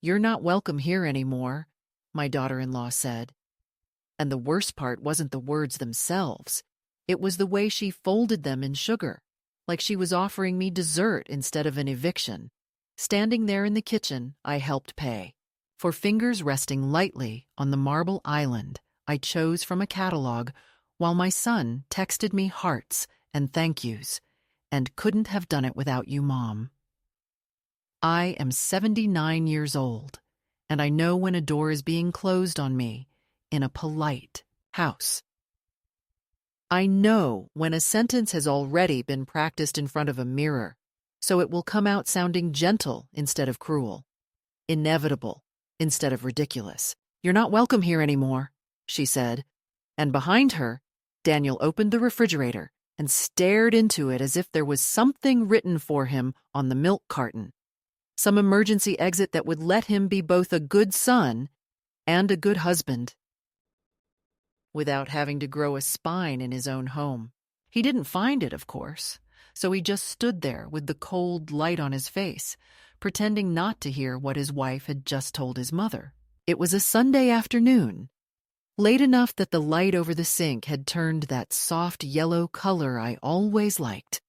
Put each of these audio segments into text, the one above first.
"You're not welcome here anymore," my daughter-in-law said. And the worst part wasn't the words themselves. It was the way she folded them in sugar, like she was offering me dessert instead of an eviction. Standing there in the kitchen, I helped pay. For fingers resting lightly on the marble island I chose from a catalog, while my son texted me hearts and thank yous, and couldn't have done it without you, Mom. I am 79 years old, and I know when a door is being closed on me in a polite house. I know when a sentence has already been practiced in front of a mirror, so it will come out sounding gentle instead of cruel, inevitable instead of ridiculous. "You're not welcome here anymore," she said, and behind her, Daniel opened the refrigerator and stared into it as if there was something written for him on the milk carton, some emergency exit that would let him be both a good son and a good husband, without having to grow a spine in his own home. He didn't find it, of course, so he just stood there with the cold light on his face, pretending not to hear what his wife had just told his mother. It was a Sunday afternoon, late enough that the light over the sink had turned that soft yellow color I always liked,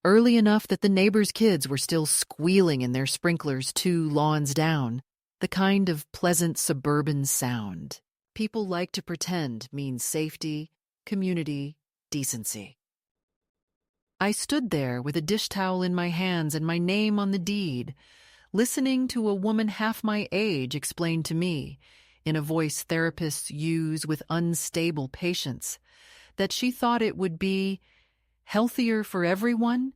early enough that the neighbors' kids were still squealing in their sprinklers 2 lawns down, the kind of pleasant suburban sound people like to pretend means safety, community, decency. I stood there with a dish towel in my hands and my name on the deed, listening to a woman half my age explain to me, in a voice therapists use with unstable patience, that she thought it would be healthier for everyone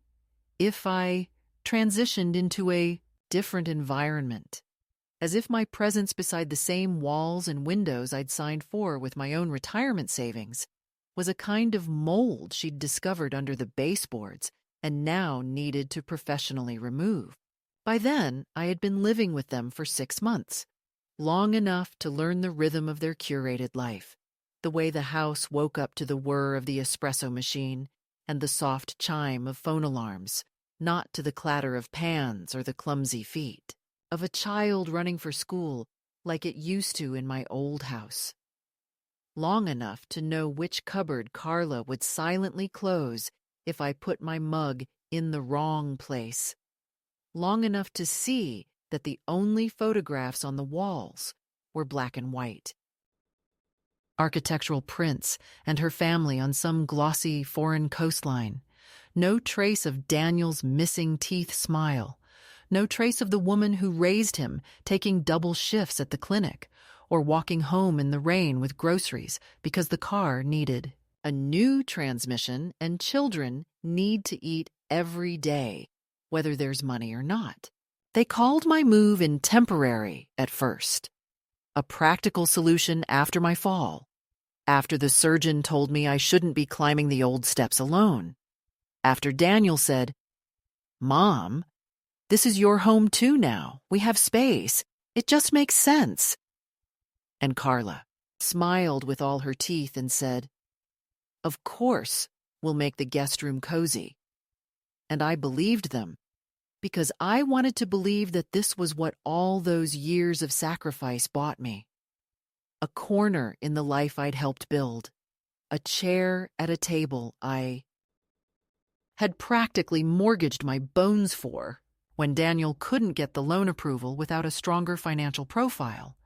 if I transitioned into a different environment, as if my presence beside the same walls and windows I'd signed for with my own retirement savings was a kind of mold she'd discovered under the baseboards and now needed to professionally remove. By then, I had been living with them for 6 months, long enough to learn the rhythm of their curated life, the way the house woke up to the whir of the espresso machine and the soft chime of phone alarms, not to the clatter of pans or the clumsy feet of a child running for school like it used to in my old house. Long enough to know which cupboard Carla would silently close if I put my mug in the wrong place. Long enough to see that the only photographs on the walls were black and white. Architectural prints and her family on some glossy foreign coastline. No trace of Daniel's missing teeth smile. No trace of the woman who raised him taking double shifts at the clinic or walking home in the rain with groceries because the car needed a new transmission and children need to eat every day, whether there's money or not. They called my move in temporary at first, a practical solution after my fall, after the surgeon told me I shouldn't be climbing the old steps alone, after Daniel said, "Mom, this is your home too now. We have space. It just makes sense." And Carla smiled with all her teeth and said, "Of course, we'll make the guest room cozy." And I believed them, because I wanted to believe that this was what all those years of sacrifice bought me. A corner in the life I'd helped build, a chair at a table I had practically mortgaged my bones for when Daniel couldn't get the loan approval without a stronger financial profile.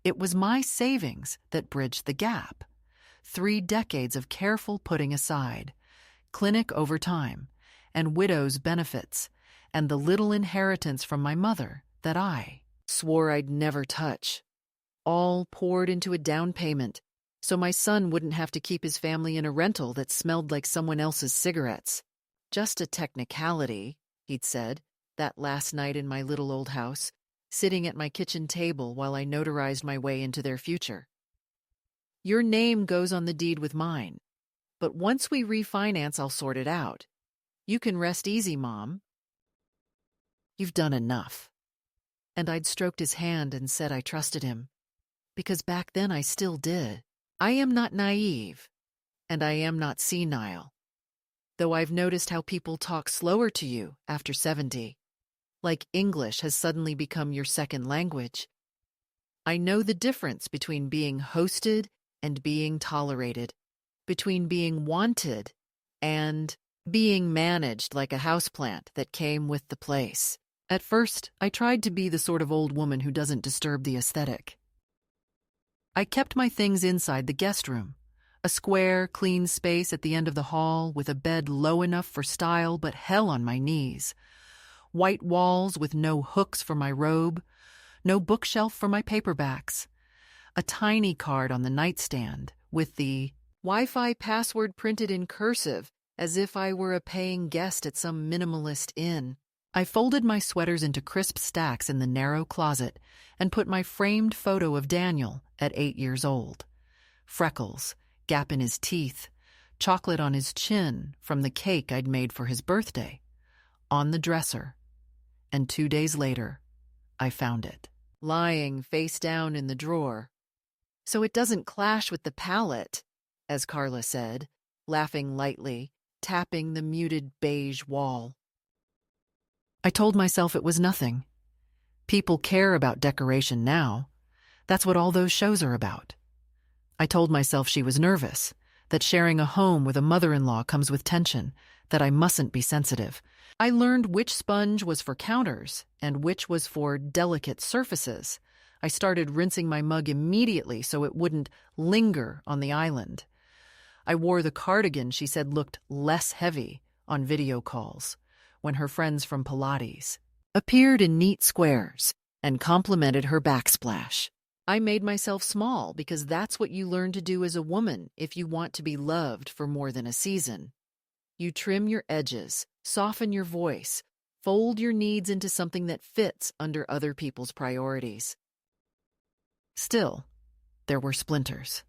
It was my savings that bridged the gap. 3 decades of careful putting aside, clinic overtime, and widow's benefits, and the little inheritance from my mother that I swore I'd never touch, all poured into a down payment so my son wouldn't have to keep his family in a rental that smelled like someone else's cigarettes. "Just a technicality," he'd said, that last night in my little old house, sitting at my kitchen table while I notarized my way into their future. "Your name goes on the deed with mine, but once we refinance, I'll sort it out. You can rest easy, Mom. You've done enough." And I'd stroked his hand and said I trusted him, because back then I still did. I am not naive, and I am not senile, though I've noticed how people talk slower to you after 70. like English has suddenly become your second language. I know the difference between being hosted and being tolerated, between being wanted and being managed like a houseplant that came with the place. At first, I tried to be the sort of old woman who doesn't disturb the aesthetic. I kept my things inside the guest room, a square, clean space at the end of the hall with a bed low enough for style but hell on my knees. White walls with no hooks for my robe, no bookshelf for my paperbacks. A tiny card on the nightstand with the Wi-Fi password printed in cursive as if I were a paying guest at some minimalist inn. I folded my sweaters into crisp stacks in the narrow closet and put my framed photo of Daniel at 8 years old. Freckles, gap in his teeth, chocolate on his chin from the cake I'd made for his birthday, on the dresser. And 2 days later, I found it, lying face down in the drawer. So it doesn't clash with the palette, as Carla said, laughing lightly, tapping the muted beige wall. I told myself it was nothing. People care about decoration now. That's what all those shows are about. I told myself she was nervous, that sharing a home with a mother-in-law comes with tension, that I mustn't be sensitive. I learned which sponge was for counters and which was for delicate surfaces. I started rinsing my mug immediately so it wouldn't linger on the island. I wore the cardigan she said looked less heavy on video calls when her friends from Pilates appeared in neat squares and complimented her backsplash. I made myself small because that's what you learn to do as a woman if you want to be loved for more than a season. You trim your edges, soften your voice, fold your needs into something that fits under other people's priorities. Still, there were splinters.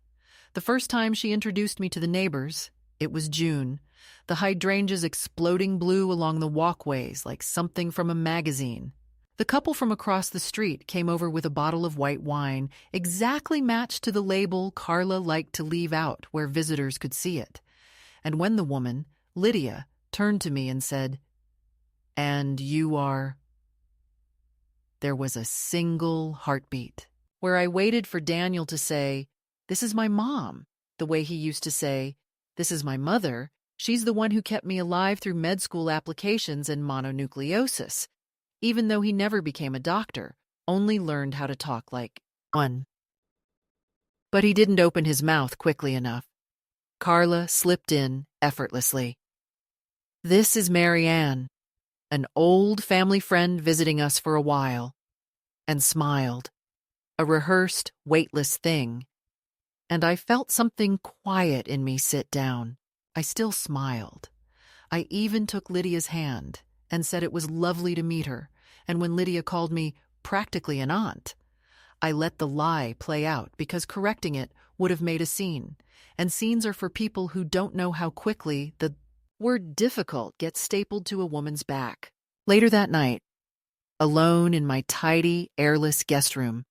The first time she introduced me to the neighbors, it was June, the hydrangeas exploding blue along the walkways like something from a magazine. The couple from across the street came over with a bottle of white wine, exactly matched to the label Carla liked to leave out where visitors could see it. And when the woman, Lydia, turned to me and said, "And you are?" There was a single heartbeat, where I waited for Daniel to say, "This is my mom," the way he used to say, "This is my mother. She's the one who kept me alive through med school applications and mononucleosis," even though he never became a doctor, only learned how to talk like one. But he didn't open his mouth quickly enough. Carla slipped in effortlessly. "This is Mary Ann, an old family friend visiting us for a while," and smiled, a rehearsed, weightless thing. And I felt something quiet in me sit down. I still smiled. I even took Lydia's hand and said it was lovely to meet her, and when Lydia called me practically an aunt, I let the lie play out because correcting it would have made a scene, and scenes are for people who don't know how quickly the word difficult gets stapled to a woman's back. Later that night, alone in my tidy, airless guest room,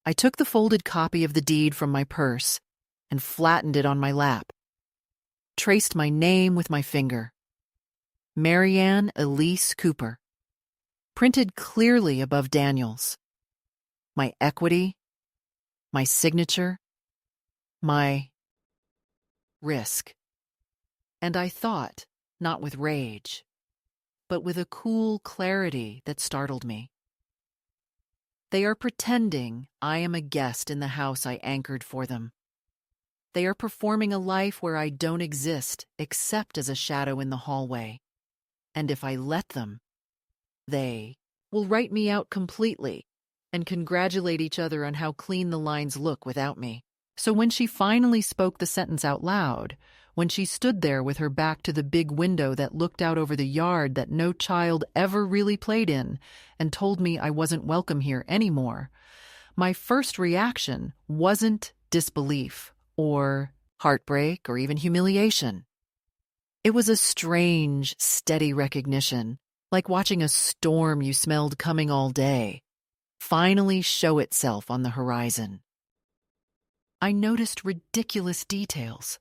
I took the folded copy of the deed from my purse and flattened it on my lap, traced my name with my finger. Marianne Elise Cooper, printed clearly above Daniel's. My equity, my signature, my risk. And I thought, not with rage, but with a cool clarity that startled me. They are pretending I am a guest in the house I anchored for them. They are performing a life where I don't exist except as a shadow in the hallway. And if I let them, they will write me out completely and congratulate each other on how clean the lines look without me. So when she finally spoke the sentence out loud, when she stood there with her back to the big window that looked out over the yard that no child ever really played in, and told me I wasn't welcome here anymore, my first reaction wasn't disbelief or heartbreak or even humiliation. It was a strange, steady recognition, like watching a storm you smelled coming all day finally show itself on the horizon. I noticed ridiculous details.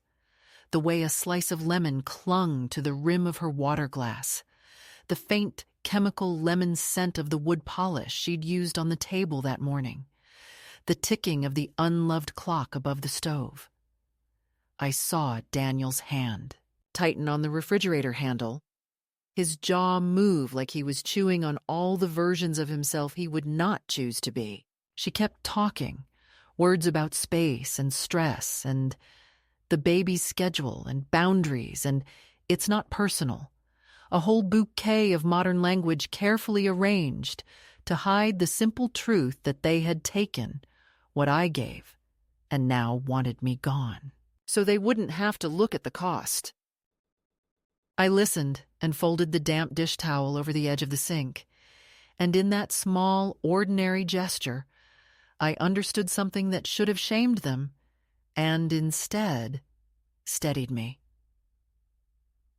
The way a slice of lemon clung to the rim of her water glass, the faint chemical lemon scent of the wood polish she'd used on the table that morning, the ticking of the unloved clock above the stove. I saw Daniel's hand tighten on the refrigerator handle, his jaw move like he was chewing on all the versions of himself he would not choose to be. She kept talking, words about space and stress and the baby's schedule and boundaries and it's not personal. A whole bouquet of modern language carefully arranged to hide the simple truth that they had taken what I gave and now wanted me gone, so they wouldn't have to look at the cost. I listened and folded the damp dish towel over the edge of the sink, and in that small, ordinary gesture, I understood something that should have shamed them, and instead steadied me.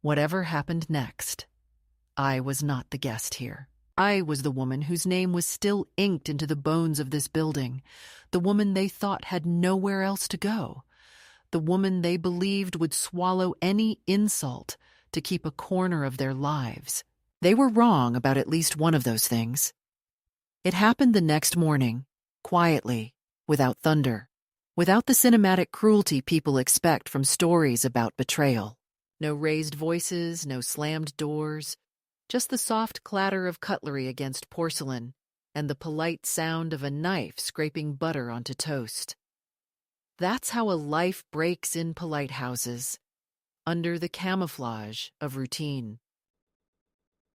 Whatever happened next, I was not the guest here. I was the woman whose name was still inked into the bones of this building, the woman they thought had nowhere else to go, the woman they believed would swallow any insult to keep a corner of their lives. They were wrong about at least one of those things. It happened the next morning, quietly, without thunder, without the cinematic cruelty people expect from stories about betrayal. No raised voices, no slammed doors, just the soft clatter of cutlery against porcelain and the polite sound of a knife scraping butter onto toast. That's how a life breaks in polite houses, under the camouflage of routine.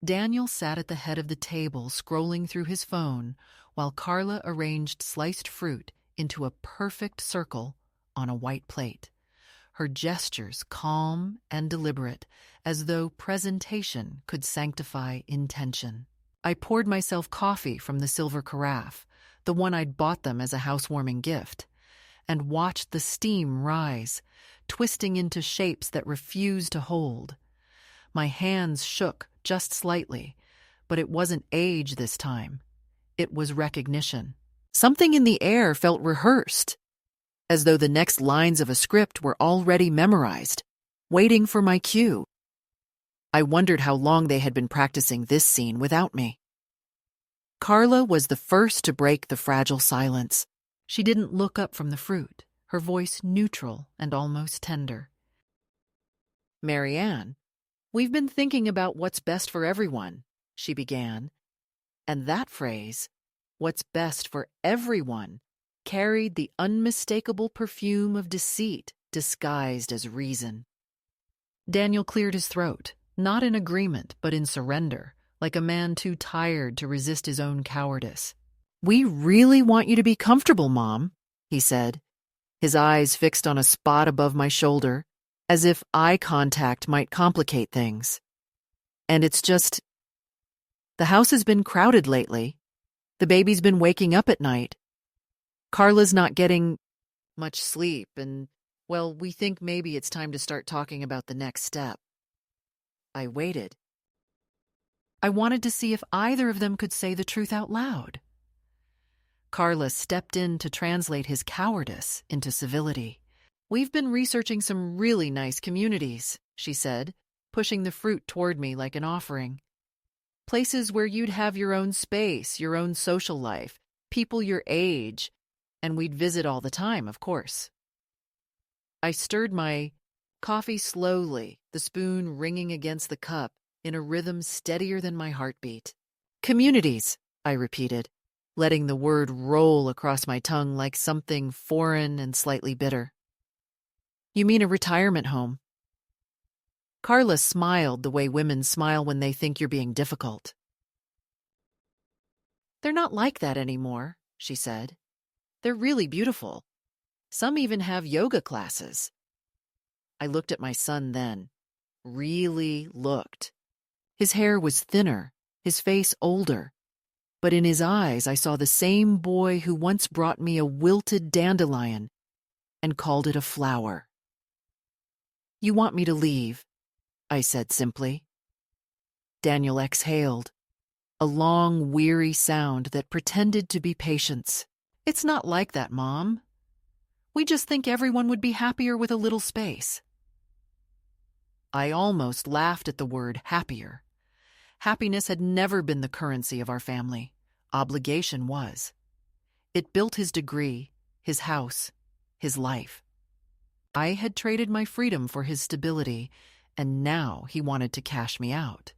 Daniel sat at the head of the table scrolling through his phone while Carla arranged sliced fruit into a perfect circle on a white plate, her gestures calm and deliberate, as though presentation could sanctify intention. I poured myself coffee from the silver carafe, the one I'd bought them as a housewarming gift, and watched the steam rise, twisting into shapes that refused to hold. My hands shook just slightly, but it wasn't age this time. It was recognition. Something in the air felt rehearsed, as though the next lines of a script were already memorized, waiting for my cue. I wondered how long they had been practicing this scene without me. Carla was the first to break the fragile silence. She didn't look up from the fruit, her voice neutral and almost tender. "Marianne, we've been thinking about what's best for everyone," she began, and that phrase, "what's best for everyone," carried the unmistakable perfume of deceit disguised as reason. Daniel cleared his throat, not in agreement but in surrender, like a man too tired to resist his own cowardice. "We really want you to be comfortable, Mom," he said, his eyes fixed on a spot above my shoulder, as if eye contact might complicate things. "And it's just, the house has been crowded lately. The baby's been waking up at night. Carla's not getting much sleep, and, well, we think maybe it's time to start talking about the next step." I waited. I wanted to see if either of them could say the truth out loud. Carla stepped in to translate his cowardice into civility. "We've been researching some really nice communities," she said, pushing the fruit toward me like an offering. "Places where you'd have your own space, your own social life, people your age, and we'd visit all the time, of course." I stirred my coffee slowly, the spoon ringing against the cup in a rhythm steadier than my heartbeat. "Communities," I repeated, letting the word roll across my tongue like something foreign and slightly bitter. "You mean a retirement home?" Carla smiled the way women smile when they think you're being difficult. "They're not like that anymore," she said. "They're really beautiful. Some even have yoga classes." I looked at my son then. Really looked. His hair was thinner, his face older, but in his eyes I saw the same boy who once brought me a wilted dandelion and called it a flower. "You want me to leave?" I said simply. Daniel exhaled, a long, weary sound that pretended to be patience. "It's not like that, Mom. We just think everyone would be happier with a little space." I almost laughed at the word happier. Happiness had never been the currency of our family. Obligation was. It built his degree, his house, his life. I had traded my freedom for his stability, and now he wanted to cash me out.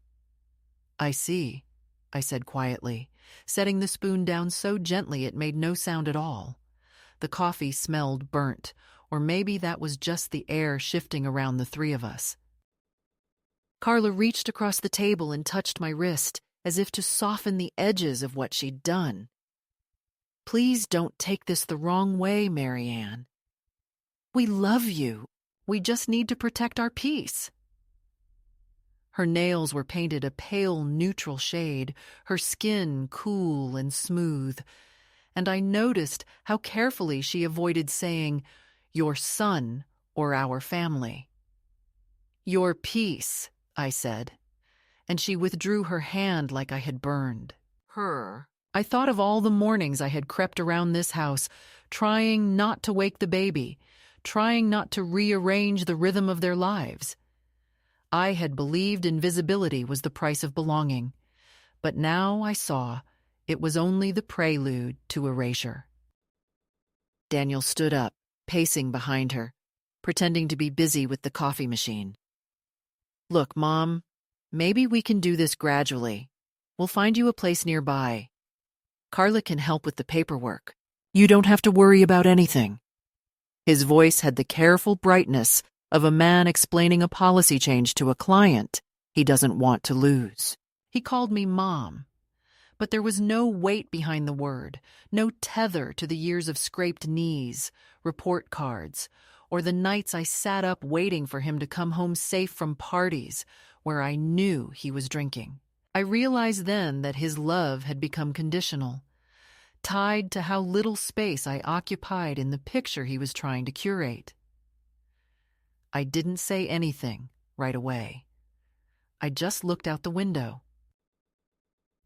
"I see," I said quietly, setting the spoon down so gently it made no sound at all. The coffee smelled burnt, or maybe that was just the air shifting around the three of us. Carla reached across the table and touched my wrist, as if to soften the edges of what she'd done. "Please don't take this the wrong way, Marianne. We love you. We just need to protect our peace." Her nails were painted a pale neutral shade, her skin cool and smooth, and I noticed how carefully she avoided saying, "your son" or "our family." "Your peace," I said, and she withdrew her hand like I had burned her. I thought of all the mornings I had crept around this house, trying not to wake the baby, trying not to rearrange the rhythm of their lives. I had believed invisibility was the price of belonging, but now I saw it was only the prelude to erasure. Daniel stood up, pacing behind her, pretending to be busy with the coffee machine. "Look, Mom, maybe we can do this gradually. We'll find you a place nearby. Carla can help with the paperwork. You don't have to worry about anything." His voice had the careful brightness of a man explaining a policy change to a client he doesn't want to lose. He called me Mom, but there was no weight behind the word, no tether to the years of scraped knees, report cards, or the nights I sat up waiting for him to come home safe from parties where I knew he was drinking. I realized then that his love had become conditional, tied to how little space I occupied in the picture he was trying to curate. I didn't say anything right away. I just looked out the window.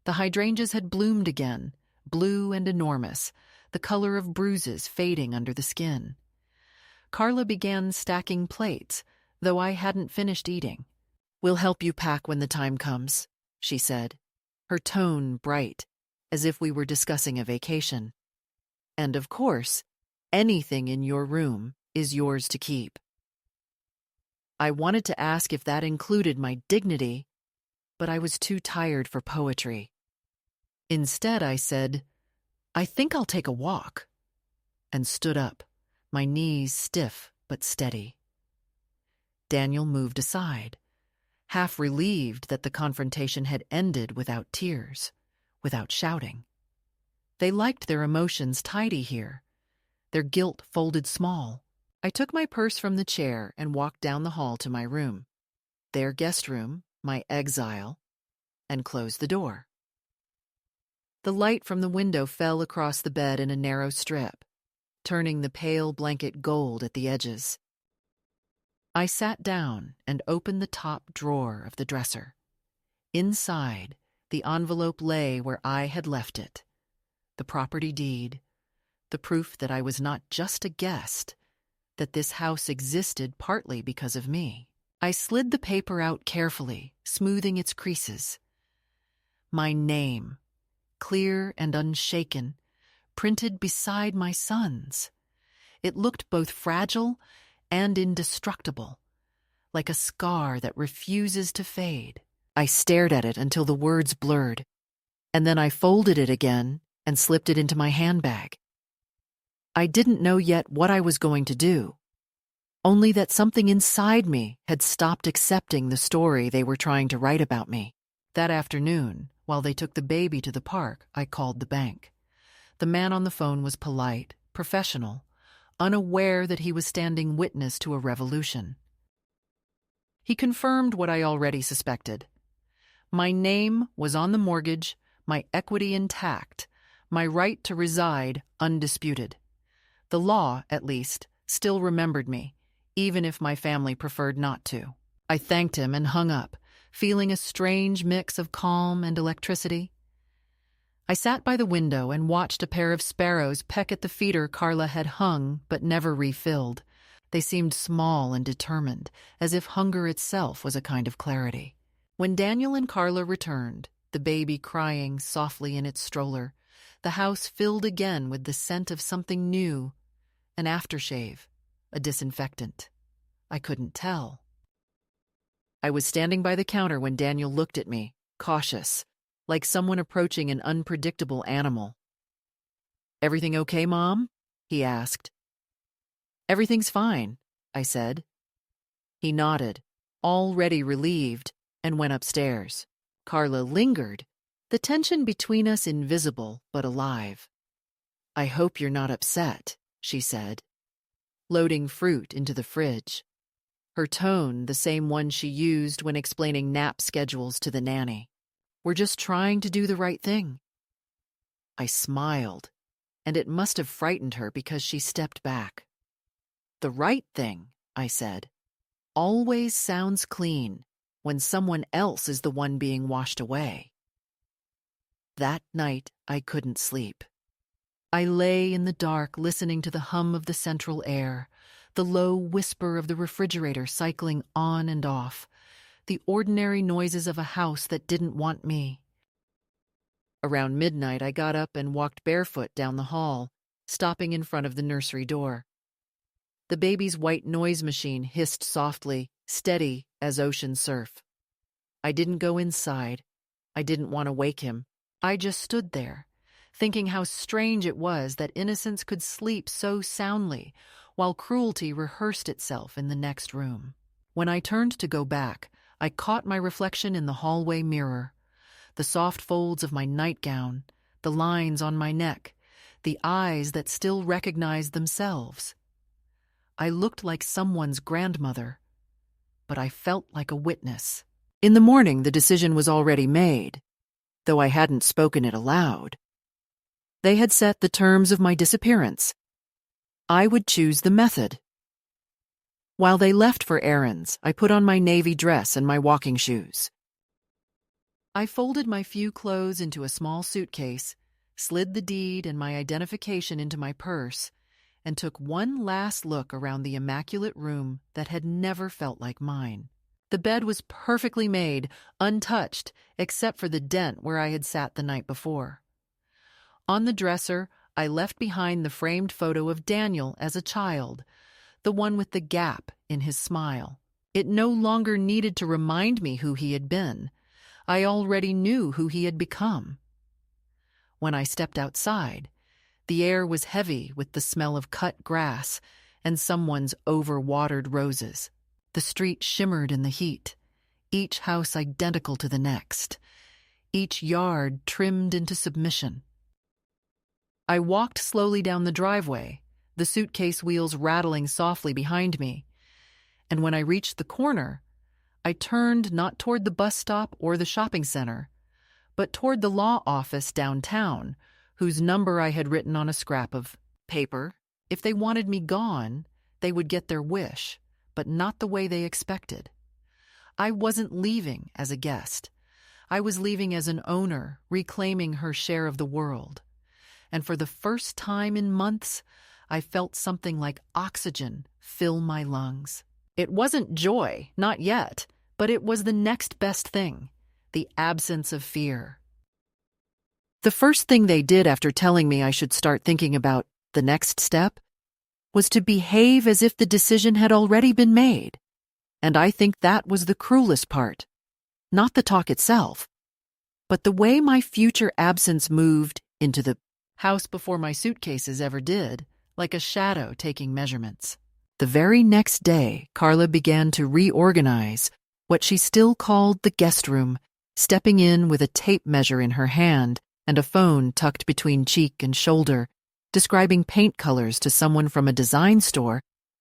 The hydrangeas had bloomed again, blue and enormous, the color of bruises fading under the skin. Carla began stacking plates, though I hadn't finished eating. "We'll help you pack when the time comes," she said, her tone bright, as if we were discussing a vacation. "And of course, anything in your room is yours to keep." I wanted to ask if that included my dignity, but I was too tired for poetry. Instead, I said, "I think I'll take a walk," and stood up, my knees stiff but steady. Daniel moved aside, half relieved that the confrontation had ended without tears, without shouting. They liked their emotions tidy here, their guilt folded small. I took my purse from the chair and walked down the hall to my room, their guest room, my exile, and closed the door. The light from the window fell across the bed in a narrow strip, turning the pale blanket gold at the edges. I sat down and opened the top drawer of the dresser. Inside, the envelope lay where I had left it, the property deed, the proof that I was not just a guest, that this house existed partly because of me. I slid the paper out carefully, smoothing its creases. My name, clear and unshaken, printed beside my son's. It looked both fragile and indestructible, like a scar that refuses to fade. I stared at it until the words blurred, and then I folded it again and slipped it into my handbag. I didn't know yet what I was going to do, only that something inside me had stopped accepting the story they were trying to write about me. That afternoon, while they took the baby to the park, I called the bank. The man on the phone was polite, professional, unaware that he was standing witness to a revolution. He confirmed what I already suspected. My name was on the mortgage, my equity intact, my right to reside undisputed. The law, at least, still remembered me, even if my family preferred not to. I thanked him and hung up, feeling a strange mix of calm and electricity. I sat by the window and watched a pair of sparrows peck at the feeder Carla had hung but never refilled. They seemed small and determined, as if hunger itself was a kind of clarity. When Daniel and Carla returned, the baby crying softly in its stroller, the house filled again with the scent of something new, an aftershave, a disinfectant. I couldn't tell. I was standing by the counter when Daniel looked at me, cautious, like someone approaching an unpredictable animal. "Everything okay, Mom?" he asked. "Everything's fine," I said. He nodded, already relieved, and went upstairs. Carla lingered, the tension between us invisible but alive. "I hope you're not upset," she said, loading fruit into the fridge. Her tone the same one she used when explaining nap schedules to the nanny. "We're just trying to do the right thing." I smiled, and it must have frightened her because she stepped back. "The right thing," I said, "always sounds clean when someone else is the one being washed away." That night, I couldn't sleep. I lay in the dark listening to the hum of the central air, the low whisper of the refrigerator cycling on and off, the ordinary noises of a house that didn't want me. Around midnight, I got up and walked barefoot down the hall, stopping in front of the nursery door. The baby's white noise machine hissed softly, steady as ocean surf. I didn't go inside. I didn't want to wake him. I just stood there, thinking how strange it was that innocence could sleep so soundly while cruelty rehearsed itself in the next room. When I turned to go back, I caught my reflection in the hallway mirror. The soft folds of my nightgown, the lines on my neck, the eyes that still recognized themselves. I looked like someone's grandmother, but I felt like a witness. In the morning, the decision was already made, though I hadn't spoken it aloud. They had set the terms of my disappearance. I would choose the method. While they left for errands, I put on my navy dress and my walking shoes. I folded my few clothes into a small suitcase, slid the deed and my identification into my purse, and took one last look around the immaculate room that had never felt like mine. The bed was perfectly made, untouched, except for the dent where I had sat the night before. On the dresser, I left behind the framed photo of Daniel as a child, the one with the gap in his smile. It no longer needed to remind me who he had been. I already knew who he had become. When I stepped outside, the air was heavy with the smell of cut grass and someone's overwatered roses. The street shimmered in the heat, each house identical to the next, each yard trimmed into submission. I walked slowly down the driveway, the suitcase wheels rattling softly behind me, and when I reached the corner, I turned not toward the bus stop or the shopping center, but toward the law office downtown, whose number I had written on a scrap of paper. If they wanted me gone, they would get their wish, but not the way they expected. I wasn't leaving as a guest. I was leaving as an owner, reclaiming her share of the world. And for the first time in months, I felt something like oxygen fill my lungs. It wasn't joy, not yet, but it was the next best thing, the absence of fear. The first thing they did after telling me I should start thinking about the next step was to behave as if the decision had already been made. And I think that was the cruelest part. Not the talk itself, but the way my future absence moved into the house before my suitcases ever did, like a shadow taking measurements. The very next day, Carla began to reorganize what she still called the guest room, stepping in with a tape measure in her hand and a phone tucked between cheek and shoulder, describing paint colors to someone from a design store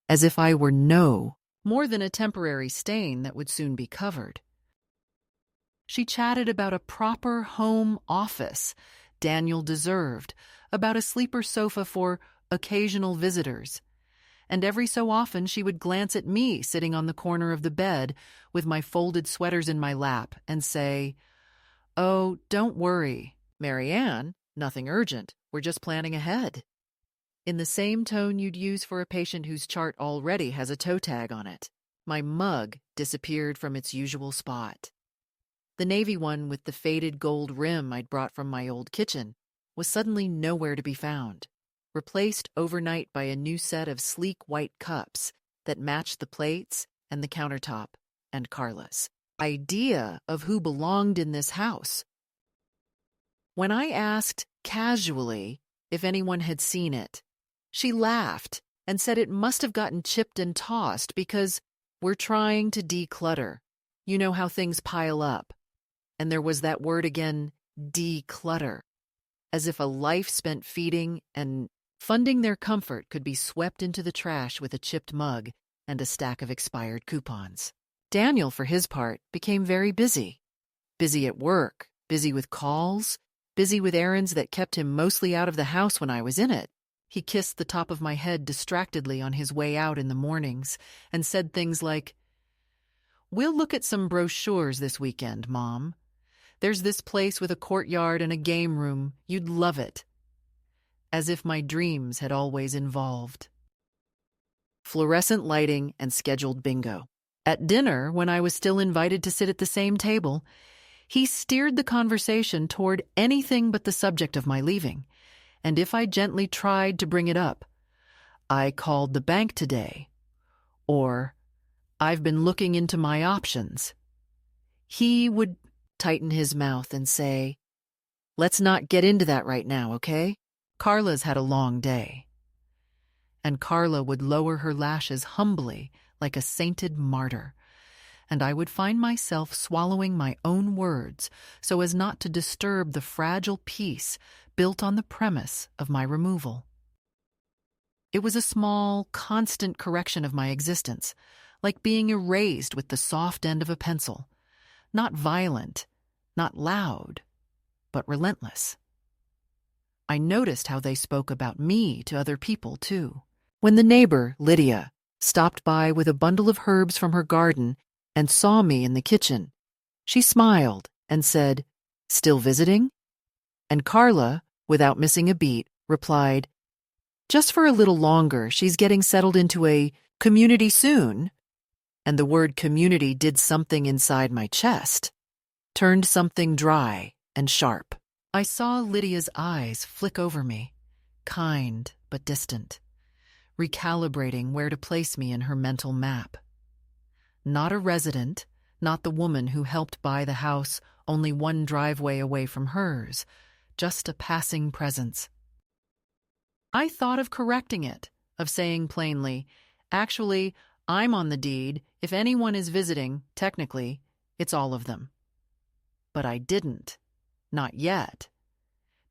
as if I were no more than a temporary stain that would soon be covered. She chatted about a proper home office Daniel deserved, about a sleeper sofa for occasional visitors. And every so often she would glance at me sitting on the corner of the bed with my folded sweaters in my lap and say, "Oh, don't worry, Marianne, nothing urgent. We're just planning ahead," in the same tone you'd use for a patient whose chart already has a toe tag on it. My mug disappeared from its usual spot. The navy one with the faded gold rim I'd brought from my old kitchen was suddenly nowhere to be found, replaced overnight by a new set of sleek white cups that matched the plates and the countertop and Carla's idea of who belonged in this house. When I asked casually if anyone had seen it, she laughed and said it must have gotten chipped and tossed because we're trying to declutter. You know how things pile up. And there was that word again, declutter, as if a life spent feeding and funding their comfort could be swept into the trash with a chipped mug and a stack of expired coupons. Daniel, for his part, became very busy. Busy at work, busy with calls, busy with errands that kept him mostly out of the house when I was in it. He kissed the top of my head distractedly on his way out in the mornings and said things like, "We'll look at some brochures this weekend, Mom. There's this place with a courtyard and a game room. You'd love it." As if my dreams had always involved fluorescent lighting and scheduled bingo. At dinner, when I was still invited to sit at the same table, he steered the conversation toward anything but the subject of my leaving, and if I gently tried to bring it up, "I called the bank today," or "I've been looking into my options," he would tighten his mouth and say, "Let's not get into that right now, okay? Carla's had a long day." And Carla would lower her lashes humbly like a sainted martyr, and I would find myself swallowing my own words so as not to disturb the fragile peace built on the premise of my removal. It was a small, constant correction of my existence, like being erased with the soft end of a pencil. Not violent, not loud, but relentless. I noticed how they spoke about me to other people, too. When the neighbor, Lydia, stopped by with a bundle of herbs from her garden and saw me in the kitchen, she smiled and said, "Still visiting?" And Carla, without missing a beat, replied, "Just for a little longer. She's getting settled into a community soon." And the word community did something inside my chest, turned something dry and sharp. I saw Lydia's eyes flick over me, kind but distant, recalibrating where to place me in her mental map. Not a resident, not the woman who helped buy the house only one driveway away from hers, just a passing presence. I thought of correcting it, of saying plainly, "Actually, I'm on the deed. If anyone is visiting, technically, it's all of them." But I didn't. Not yet.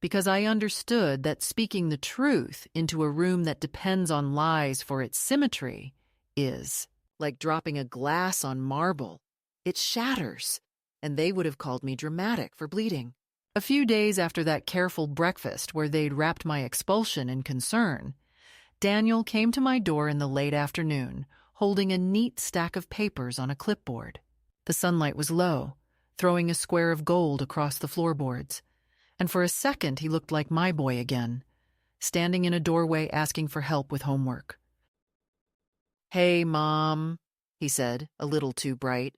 Because I understood that speaking the truth into a room that depends on lies for its symmetry is like dropping a glass on marble. It shatters, and they would have called me dramatic for bleeding. A few days after that careful breakfast where they'd wrapped my expulsion in concern, Daniel came to my door in the late afternoon, holding a neat stack of papers on a clipboard. The sunlight was low, throwing a square of gold across the floorboards, and for a second he looked like my boy again, standing in a doorway asking for help with homework. "Hey, Mom," he said, a little too bright.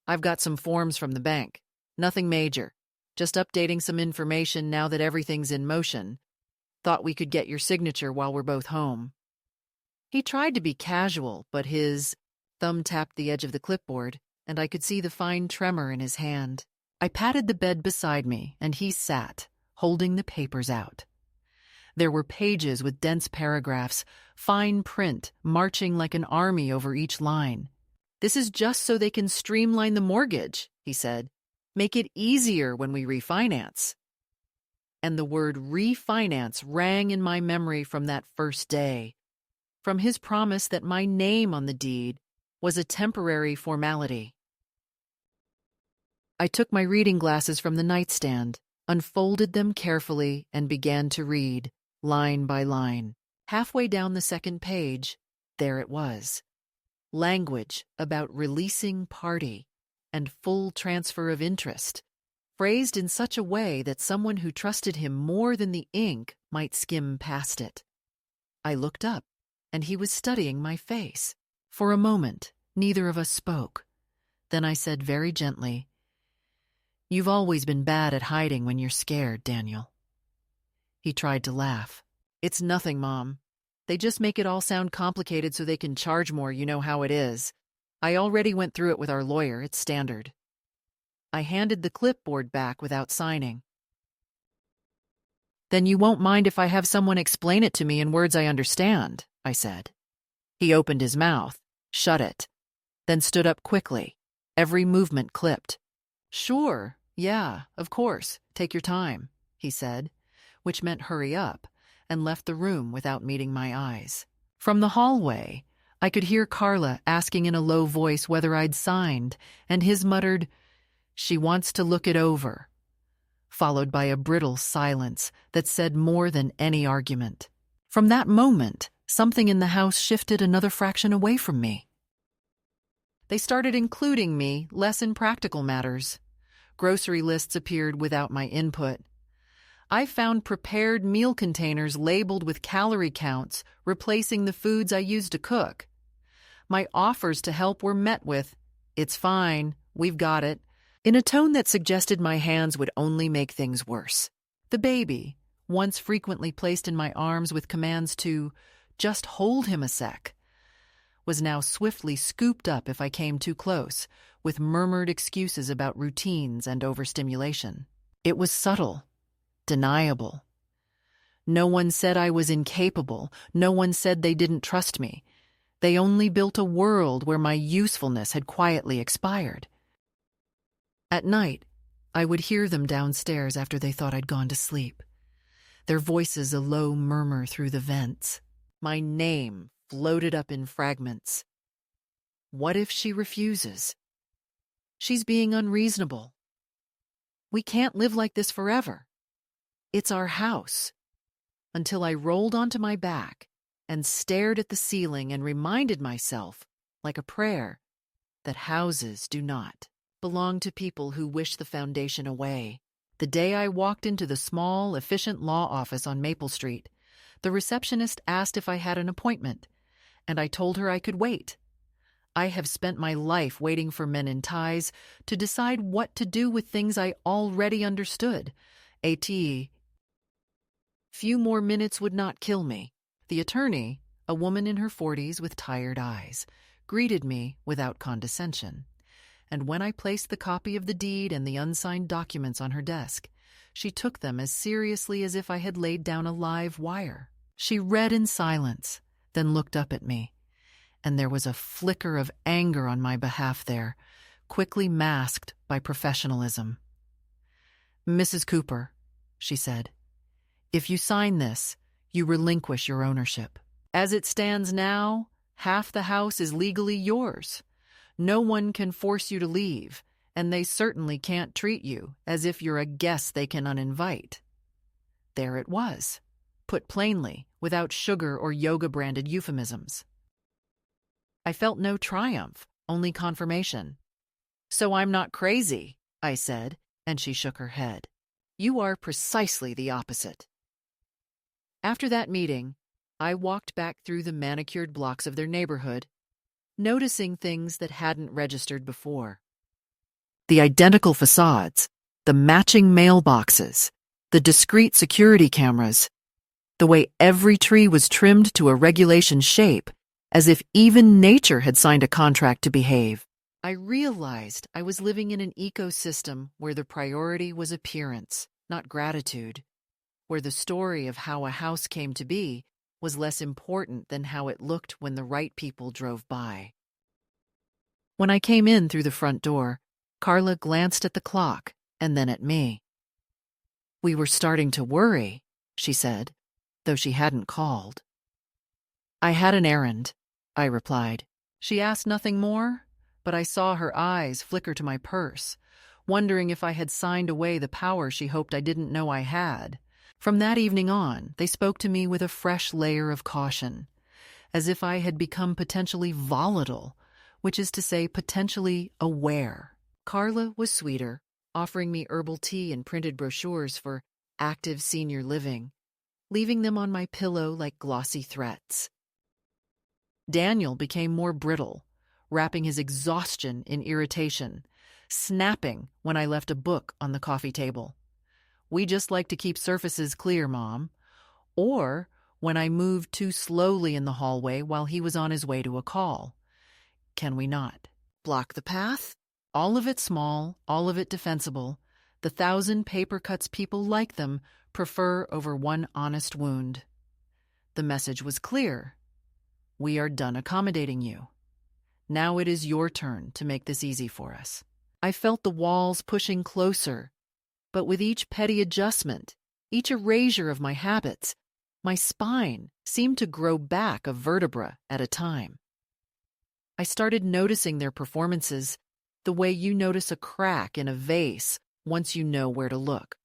"I've got some forms from the bank. Nothing major. Just updating some information now that everything's in motion. Thought we could get your signature while we're both home." He tried to be casual, but his thumb tapped the edge of the clipboard, and I could see the fine tremor in his hand. I patted the bed beside me, and he sat, holding the papers out. There were pages with dense paragraphs, fine print, marching like an army over each line. "This is just so they can streamline the mortgage," he said. "Make it easier when we refinance." And the word refinance rang in my memory from that first day, from his promise that my name on the deed was a temporary formality. I took my reading glasses from the nightstand, unfolded them carefully, and began to read, line by line. Halfway down the second page, there it was. Language about releasing party and full transfer of interest, phrased in such a way that someone who trusted him more than the ink might skim past it. I looked up, and he was studying my face. For a moment, neither of us spoke. Then I said very gently, You've always been bad at hiding when you're scared, Daniel. He tried to laugh. It's nothing, Mom. They just make it all sound complicated so they can charge more, you know how it is. I already went through it with our lawyer, it's standard. I handed the clipboard back without signing. Then you won't mind if I have someone explain it to me in words I understand, I said. He opened his mouth, shut it, then stood up quickly, every movement clipped. Sure, yeah, of course, take your time, he said, which meant hurry up, and left the room without meeting my eyes. From the hallway, I could hear Carla asking in a low voice whether I'd signed, and his muttered, "She wants to look it over," followed by a brittle silence that said more than any argument. From that moment, something in the house shifted another fraction away from me. They started including me less in practical matters. Grocery lists appeared without my input. I found prepared meal containers labeled with calorie counts, replacing the foods I used to cook. My offers to help were met with, "It's fine, we've got it," in a tone that suggested my hands would only make things worse. The baby, once frequently placed in my arms with commands to "just hold him a sec," was now swiftly scooped up if I came too close, with murmured excuses about routines and overstimulation. It was subtle, deniable. No one said I was incapable. No one said they didn't trust me. They only built a world where my usefulness had quietly expired. At night, I would hear them downstairs after they thought I'd gone to sleep, their voices a low murmur through the vents. My name floated up in fragments. What if she refuses? She's being unreasonable. We can't live like this forever. It's our house. Until I rolled onto my back and stared at the ceiling and reminded myself, like a prayer, that houses do not belong to people who wish the foundation away. The day I walked into the small, efficient law office on Maple Street, the receptionist asked if I had an appointment, and I told her I could wait. I have spent my life waiting for men in ties to decide what to do with things I already understood. Few more minutes would not kill me. The attorney, a woman in her 40s with tired eyes, greeted me without condescension. And when I placed the copy of the deed and the unsigned documents on her desk, she took them as seriously as if I had laid down a live wire. She read in silence, then looked up at me, and there was a flicker of anger on my behalf there, quickly masked by professionalism. "Mrs. Cooper," she said, "if you sign this, you relinquish your ownership. As it stands now, half the house is legally yours. No one can force you to leave, and they certainly can't treat you as if you're a guest they can uninvite." There it was, put plainly, without sugar or yoga-branded euphemisms. I felt no triumph, only confirmation. "So I'm not crazy," I said, and she shook her head. "You are precisely the opposite." After that meeting, I walked back through the manicured blocks of their neighborhood, noticing things that hadn't registered before. The identical facades, the matching mailboxes, the discreet security cameras, the way every tree was trimmed to a regulation shape, as if even nature had signed a contract to behave. I realized I was living in an ecosystem where the priority was appearance, not gratitude, where the story of how a house came to be was less important than how it looked when the right people drove by. When I came in through the front door, Carla glanced at the clock and then at me. "We were starting to worry," she said, though she hadn't called. "I had an errand," I replied. She asked nothing more, but I saw her eyes flicker to my purse, wondering if I had signed away the power she hoped I didn't know I had. From that evening on, they spoke to me with a fresh layer of caution, as if I had become potentially volatile, which is to say potentially aware. Carla was sweeter, offering me herbal tea and printed brochures for active senior living, leaving them on my pillow like glossy threats. Daniel became more brittle, wrapping his exhaustion in irritation, snapping when I left a book on the coffee table. "We just like to keep surfaces clear, Mom." Or when I moved too slowly in the hallway while he was on his way to a call. Can we not block the path? All of it small, all of it defensible. The 1,000 paper cuts people like them prefer over one honest wound. The message was clear. We are done accommodating you. Now it is your turn to make this easy for us. I felt the walls pushing closer, but with each petty adjustment, each erasure of my habits, my spine seemed to grow back a vertebra at a time. I started noticing their performances the way you notice a crack in a vase once you know where to look.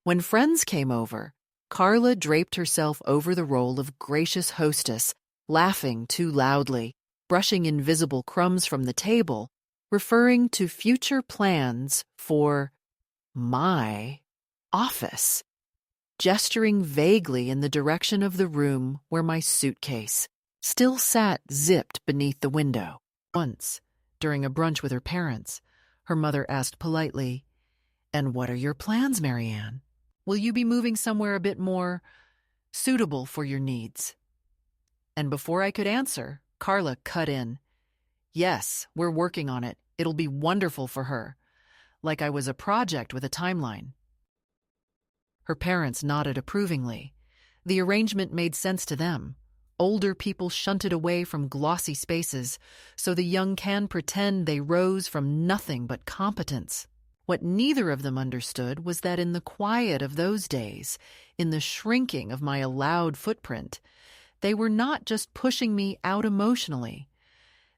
When friends came over, Carla draped herself over the role of gracious hostess, laughing too loudly, brushing invisible crumbs from the table, referring to future plans for my office, gesturing vaguely in the direction of the room where my suitcase still sat zipped beneath the window. Once, during a brunch with her parents, her mother asked politely, "And what are your plans, Marianne? Will you be moving somewhere a bit more suitable for your needs?" And before I could answer, Carla cut in. "Yes, we're working on it. It'll be wonderful for her." Like I was a project with a timeline. Her parents nodded approvingly. The arrangement made sense to them. Older people shunted away from glossy spaces, so the young can pretend they rose from nothing but competence. What neither of them understood was that in the quiet of those days, in the shrinking of my allowed footprint, they were not just pushing me out emotionally.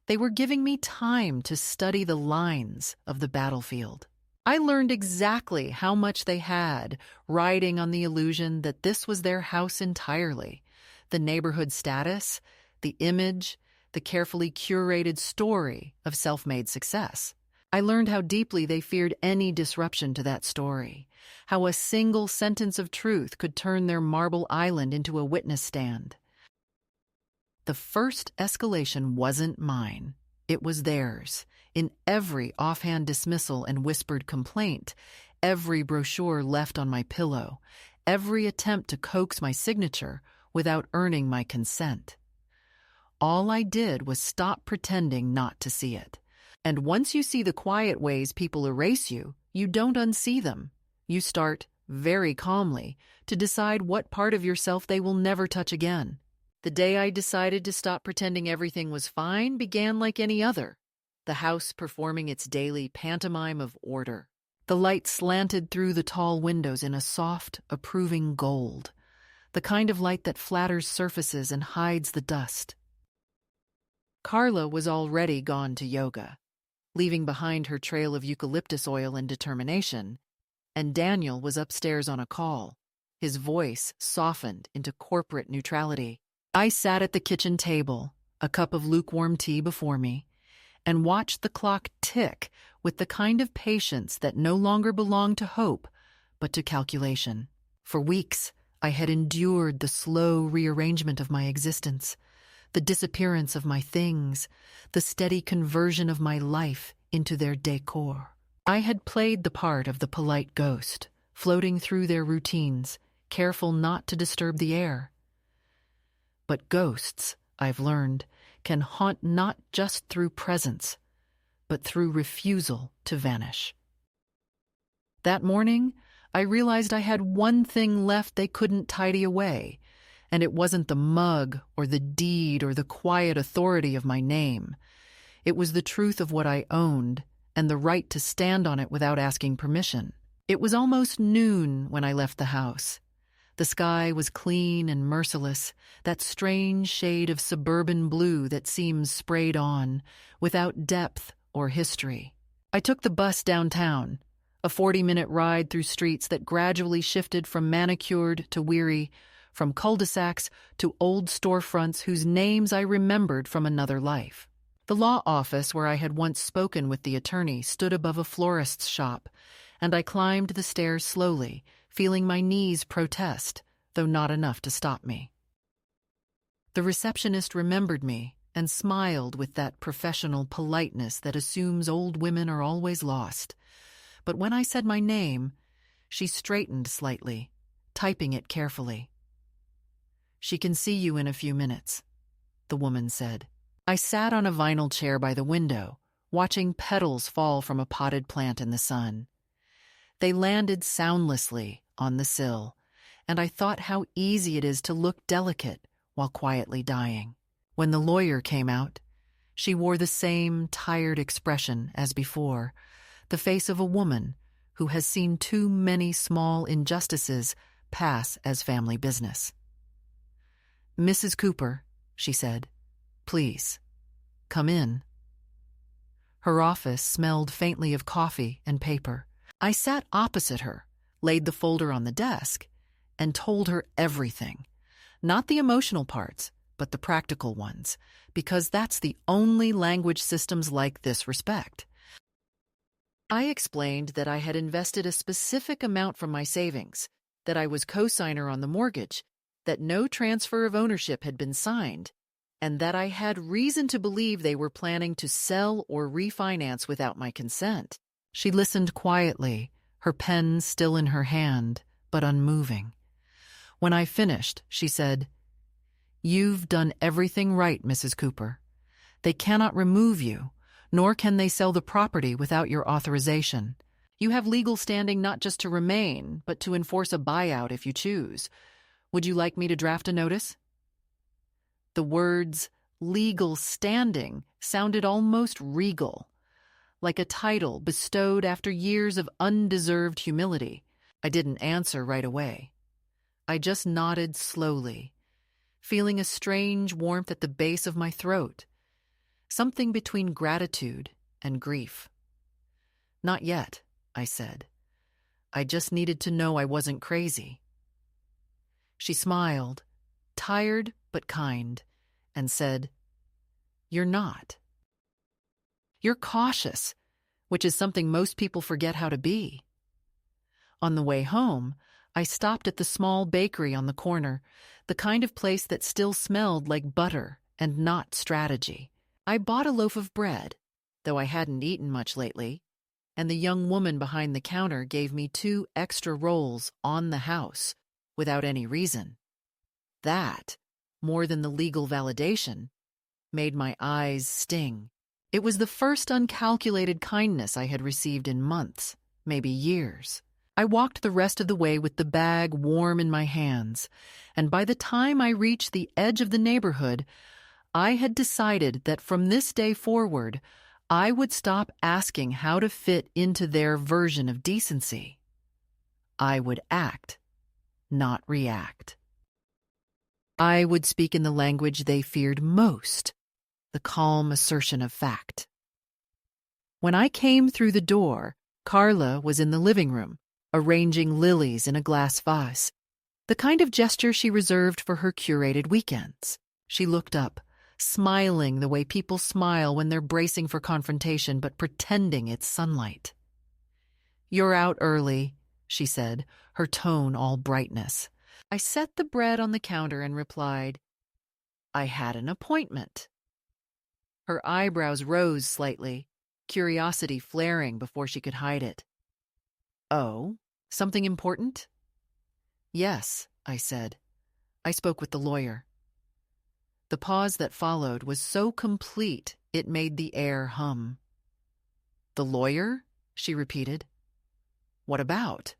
They were giving me time to study the lines of the battlefield. I learned exactly how much they had, riding on the illusion that this was their house entirely. The neighborhood status, the image, the carefully curated story of self-made success. I learned how deeply they feared any disruption to that story, how a single sentence of truth could turn their marble island into a witness stand. The first escalation wasn't mine. It was theirs. In every offhand dismissal and whispered complaint, every brochure left on my pillow, every attempt to coax my signature without earning my consent. All I did was stop pretending not to see it. And once you see the quiet ways people erase you, you don't unsee them. You start, very calmly, to decide what part of yourself they will never touch again. The day I decided to stop pretending everything was fine began like any other, the house performing its daily pantomime of order. The light slanted through the tall windows in a soft, approving gold, the kind of light that flatters surfaces and hides the dust. Carla was already gone to yoga, leaving behind her trail of eucalyptus oil and determination, and Daniel was upstairs on a call, his voice softened into corporate neutrality. I sat at the kitchen table, a cup of lukewarm tea before me, and watched the clock tick with the kind of patience that no longer belonged to hope, but to calculation. For weeks, I had endured the slow rearrangement of my existence, the disappearance of my things, the steady conversion of my life into their decor. I had played the part of the polite ghost, floating through their routines, careful not to disturb the air. But ghosts, I've learned, can haunt not just through presence, but through refusal to vanish. That morning, I realized I had one thing left they couldn't tidy away, and it wasn't the mug or the deed or the quiet authority of my name. It was the truth of what I owned and the right to stand on it without asking permission. It was almost noon when I left the house. The sky was clean and merciless, that strange shade of suburban blue that seems sprayed on, without depth or history. I took the bus downtown, a 40-minute ride through streets that gradually shifted from manicured to weary, from cul-de-sacs to old storefronts whose names I remembered from another life. The law office where I had once spoken with the attorney stood above a florist's shop, and I climbed the stairs slowly, feeling my knees protest, though not enough to stop me. The receptionist remembered me, and smiled with that professional politeness that assumes old women are always lost. But when I said my name, she straightened slightly, typing it carefully. "She can see you in a few minutes," the woman said. I sat on a vinyl chair by the window, watching petals fall from a potted plant in the sun. They landed soundlessly on the sill, and I thought how easy it is to look delicate while quietly dying. When the lawyer came out, she wore the same tired expression as before, the face of a woman who has seen too many small injustices pass as family business. "Mrs. Cooper," she said, "please, come in." Her office smelled faintly of coffee and paper. I sat opposite her, laid the folder on the desk, and told her everything. Not the emotional parts, but the practical ones, because that's the only language systems like this respect. I explained that I had invested a specific amount from my savings, that I was co-signer on the mortgage, that no transfer of ownership had been signed, and that I had reason to believe they were planning to sell or refinance without my consent. She listened quietly, her pen still in her hand, but unmoving. When I finished, she said, "You've done everything right, Mrs. Cooper. They cannot remove you, nor can they sell the property without your authorization. You have legal standing not just to remain, but to enforce a buyout if you choose. Would you like me to draft a notice?" The words "legal standing" sounded almost regal, like a title bestowed after years of undeserved humility. I didn't answer right away. I just nodded slowly, feeling a strange warmth at the base of my throat, something between gratitude and grief. "Not yet," I said. "I just needed to know I wasn't crazy." She smiled, tired but kind, and said, "You're not. You're cautious, which is something most people forget how to be." On the way home, I stopped at the small bakery on the corner, the kind of place that still smelled like butter and not strategy. I bought a loaf of bread, though I hadn't eaten much lately, and the young woman behind the counter gave me 2 extra rolls on the house without any reason. That, more than the legal validation, made my eyes sting. It was the first uncalculated kindness I had received in months, maybe years. I walked the rest of the way with the bag warm in my hands, and by the time I reached the edge of the neighborhood, I had decided that from this day forward, I would stop asking how to fit into their version of decency. I would act, not react. I would speak in the language they feared most, the calm assertion of fact. When I came through the door, Carla was in the living room, arranging lilies in a glass vase, the kind of gesture she reserved for her curated weekends. She looked up, smiling the way people smile when they're bracing for confrontation but pretending it's sunlight. "You're out early," she said, her tone all brightness. I set the bread on the counter and replied, "I had an appointment." Her eyebrows rose slightly, curiosity flaring before she could hide it. "Oh, something important?" "Yes," I said. "I spoke with the lawyer." The pause that followed was so complete it made the air hum. "The lawyer?" she repeated. "What about?"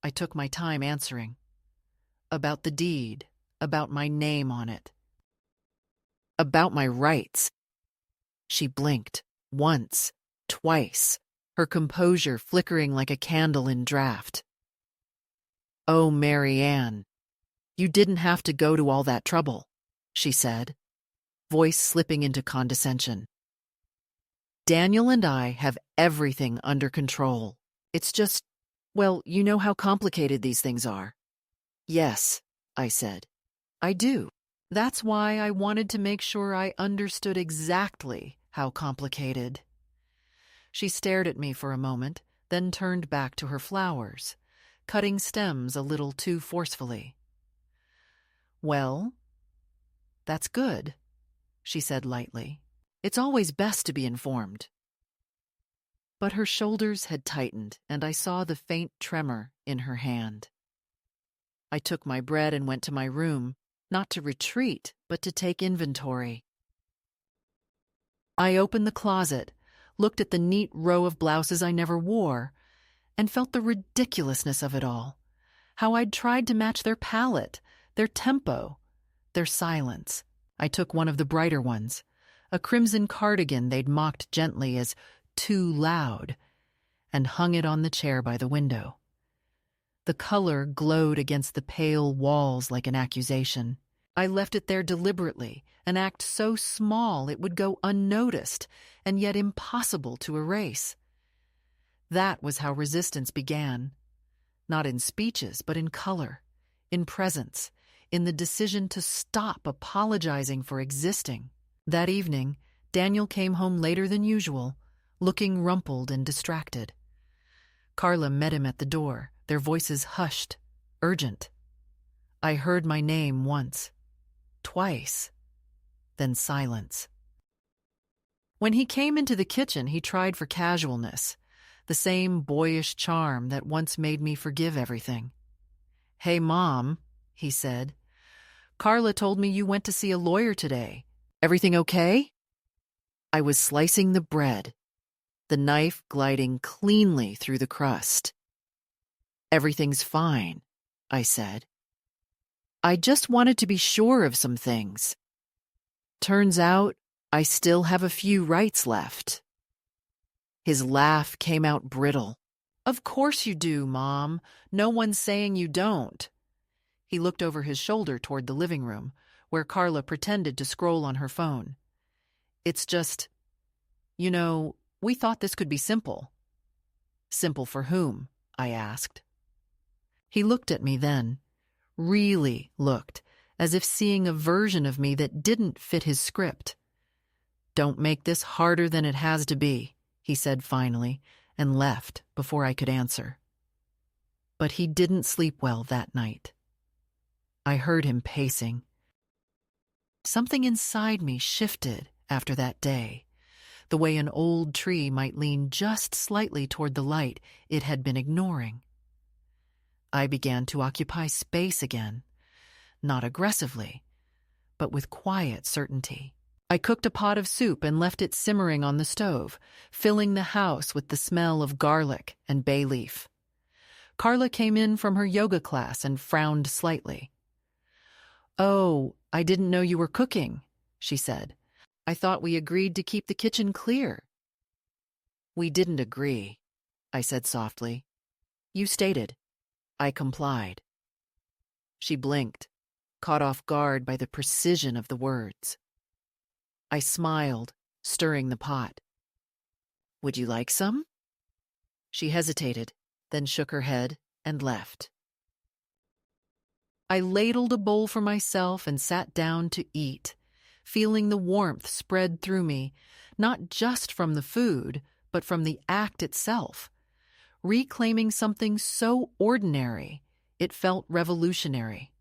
I took my time answering. "About the deed, about my name on it. About my rights." She blinked, once, twice, her composure flickering like a candle in draft. "Oh, Mary Ann, you didn't have to go to all that trouble," she said, voice slipping into condescension. "Daniel and I have everything under control. It's just, well, you know how complicated these things are." "Yes," I said. "I do. That's why I wanted to make sure I understood exactly how complicated." She stared at me for a moment, then turned back to her flowers, cutting stems a little too forcefully. "Well, that's good. she said lightly. It's always best to be informed. But her shoulders had tightened, and I saw the faint tremor in her hand. I took my bread and went to my room, not to retreat, but to take inventory. I opened the closet, looked at the neat row of blouses I never wore, and felt the ridiculousness of it all. How I'd tried to match their palette, their tempo, their silence. I took one of the brighter ones, a crimson cardigan they'd mocked gently as too loud, and hung it on the chair by the window. The color glowed against the pale walls like an accusation. I left it there deliberately, an act so small it would go unnoticed and yet impossible to erase. That was how resistance began, not in speeches, but in color, in presence, in the decision to stop apologizing for existing. That evening, Daniel came home later than usual, looking rumpled and distracted. Carla met him at the door, their voices hushed, urgent. I heard my name once, twice, then silence. When he came into the kitchen, he tried for casualness, the same boyish charm that once made me forgive everything. "Hey, Mom," he said. "Carla told me you went to see a lawyer today. Everything okay?" I was slicing the bread, the knife gliding cleanly through the crust. "Everything's fine," I said. "I just wanted to be sure of some things. Turns out I still have a few rights left." His laugh came out brittle. "Of course you do, Mom. No one's saying you don't." He looked over his shoulder toward the living room, where Carla pretended to scroll on her phone. "It's just, we thought this could be simple." "Simple for whom?" I asked. He looked at me then, really looked, as if seeing a version of me that didn't fit his script. "Don't make this harder than it has to be," he said finally, and left before I could answer. But he didn't sleep well that night. I heard him pacing. Something inside me shifted after that day, the way an old tree might lean just slightly toward the light it had been ignoring. I began to occupy space again, not aggressively, but with quiet certainty. I cooked a pot of soup and left it simmering on the stove, filling the house with the smell of garlic and bay leaf. Carla came in from her yoga class and frowned slightly. "Oh, I didn't know you were cooking," she said. "I thought we agreed to keep the kitchen clear." "We didn't agree," I said softly. "You stated." I complied. She blinked, caught off guard by the precision of the words. I smiled, stirring the pot. "Would you like some?" She hesitated, then shook her head and left. I ladled a bowl for myself and sat down to eat, feeling the warmth spread through me, not just from the food, but from the act itself. Reclaiming something so ordinary, it felt revolutionary.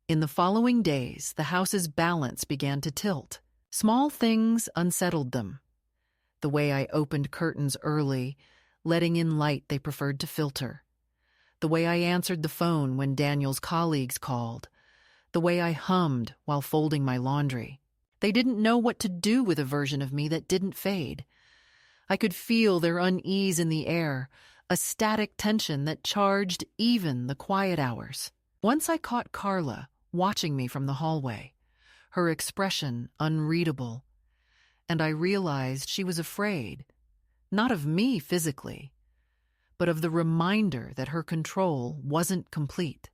In the following days, the house's balance began to tilt. Small things unsettled them. The way I opened curtains early, letting in light they preferred to filter. The way I answered the phone when Daniel's colleagues called. The way I hummed while folding my laundry. They didn't know what to do with a version of me that didn't fade. I could feel their unease in the air, a static tension that charged even the quiet hours. Once I caught Carla watching me from the hallway, her expression unreadable, and I realized she was afraid, not of me physically, but of the reminder that her control wasn't complete.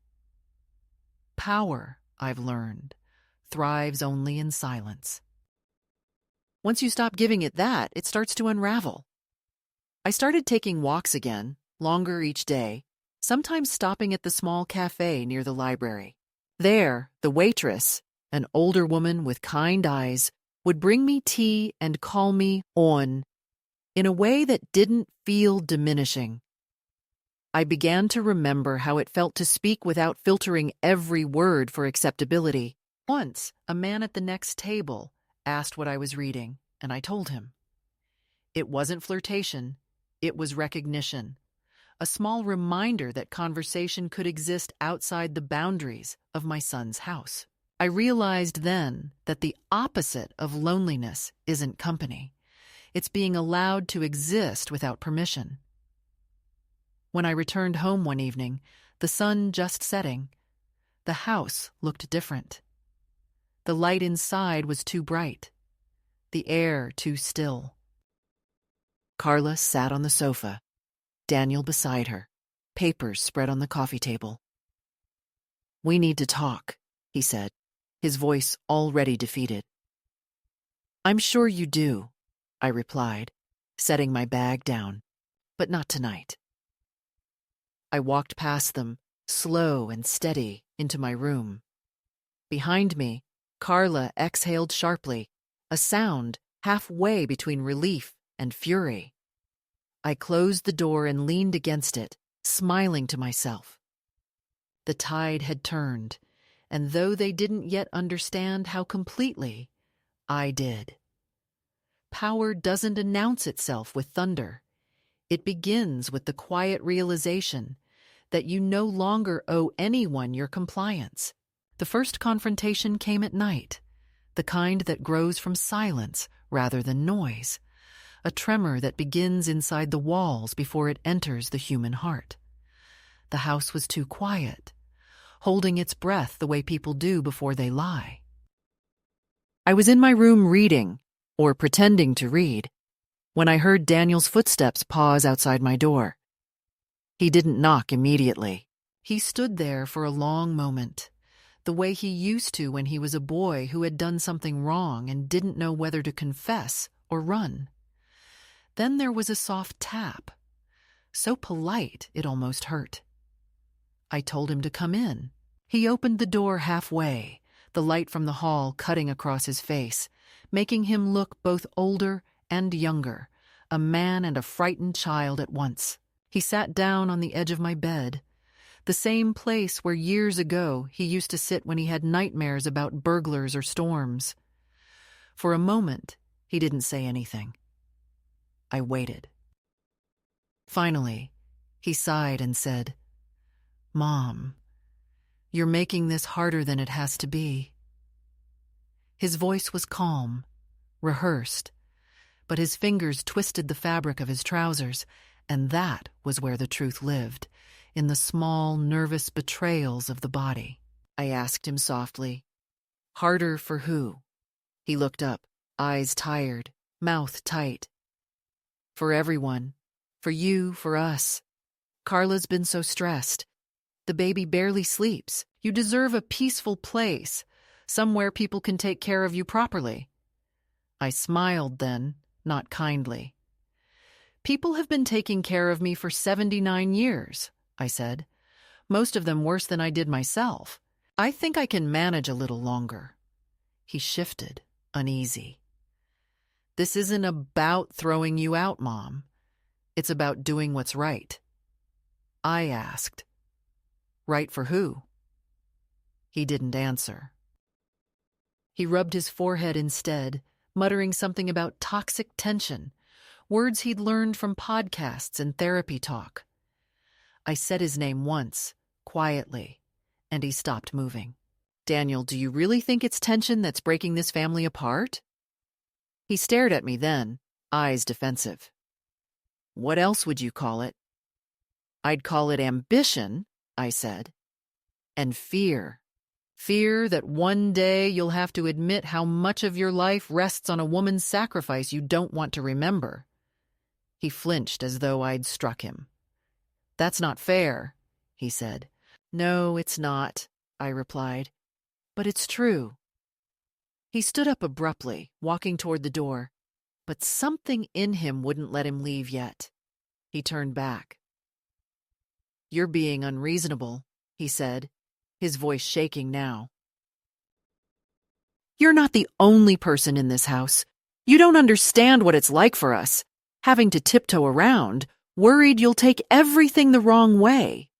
Power, I've learned, thrives only in silence. Once you stop giving it that, it starts to unravel. I started taking walks again, longer each day, sometimes stopping at the small cafe near the library. There, the waitress, an older woman with kind eyes, would bring me tea and call me on, in a way that didn't feel diminishing. I began to remember how it felt to speak without filtering every word for acceptability. Once, a man at the next table, asked what I was reading, and I told him. It wasn't flirtation, it was recognition. A small reminder that conversation could exist outside the boundaries of my son's house. I realized then that the opposite of loneliness isn't company. It's being allowed to exist without permission. When I returned home one evening, the sun just setting, the house looked different. The light inside was too bright, the air too still. Carla sat on the sofa, Daniel beside her, papers spread on the coffee table. "We need to talk," he said, his voice already defeated. "I'm sure you do," I replied, setting my bag down, "but not tonight." I walked past them, slow and steady, into my room. Behind me, Carla exhaled sharply, a sound halfway between relief and fury. I closed the door and leaned against it, smiling to myself. The tide had turned, and though they didn't yet understand how completely, I did. Power doesn't announce itself with thunder. It begins with the quiet realization that you no longer owe anyone your compliance. The first confrontation came at night, the kind that grows from silence rather than noise, a tremor that begins inside the walls before it enters the human heart. The house was too quiet, holding its breath the way people do before they lie. I was in my room reading, or pretending to read, when I heard Daniel's footsteps pause outside my door. He didn't knock immediately. He stood there for a long moment, the way he used to when he was a boy who had done something wrong and didn't know whether to confess or run. Then there was a soft tap, so polite it almost hurt. I told him to come in. He opened the door halfway, the light from the hall cutting across his face, making him look both older and younger, a man and a frightened child at once. He sat down on the edge of my bed, the same place where years ago he used to sit when he had nightmares about burglars or storms. For a moment, he didn't say anything. I waited. Finally, he sighed and said, "Mom, you're making this harder than it has to be." His voice was calm, rehearsed, but his fingers twisted the fabric of his trousers, and that was where the truth lived, in the small, nervous betrayals of the body. I asked him softly, "Harder for who?" He looked up, eyes tired, mouth tight. "For everyone. For you, for us. Carla's been so stressed. The baby barely sleeps. You deserve a peaceful place, somewhere people can take care of you properly." I smiled then, not kindly. "People have been taking care of me for 79 years, I said. "Most of them worse than I did myself. I think I can manage a little longer." He shifted, uneasy. "This isn't about throwing you out, Mom. It's about doing what's right." I asked, "Right for who?" He didn't answer. He rubbed his forehead instead, muttering something about toxic tension, words he'd learned from podcasts and therapy talk. I said his name once, quietly, and he stopped moving. "Daniel, do you really think it's tension that's breaking this family apart?" He stared at me then, eyes defensive. "What else would you call it?" "I'd call it ambition," I said, "and fear. Fear that one day you'll have to admit how much of your life rests on a woman's sacrifice you don't want to remember." He flinched as though I'd struck him. "That's not fair," he said. "No, it's not," I replied. "But it's true." He stood up abruptly, walking toward the door, but something in him wouldn't let him leave yet. He turned back. "You're being unreasonable," he said, his voice shaking now. "You're not the only person in this house. You don't understand what it's like for us, having to tiptoe around, worried you'll take everything the wrong way."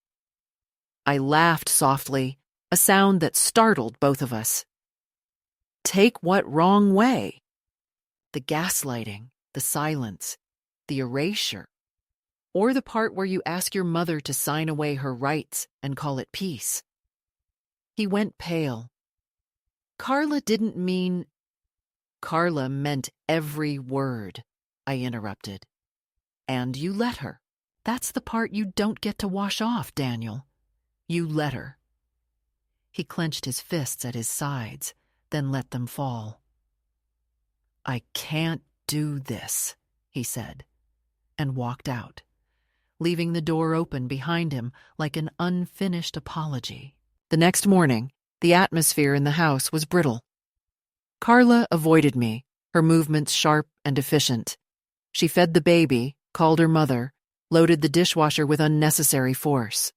I laughed softly, a sound that startled both of us. Take what wrong way? The gaslighting, the silence, the erasure, or the part where you ask your mother to sign away her rights and call it peace? He went pale. Carla didn't mean... Carla meant every word, I interrupted. And you let her. That's the part you don't get to wash off, Daniel. You let her. He clenched his fists at his sides, then let them fall. I can't do this, he said, and walked out, leaving the door open behind him like an unfinished apology. The next morning, the atmosphere in the house was brittle. Carla avoided me, her movements sharp and efficient. She fed the baby, called her mother, loaded the dishwasher with unnecessary force.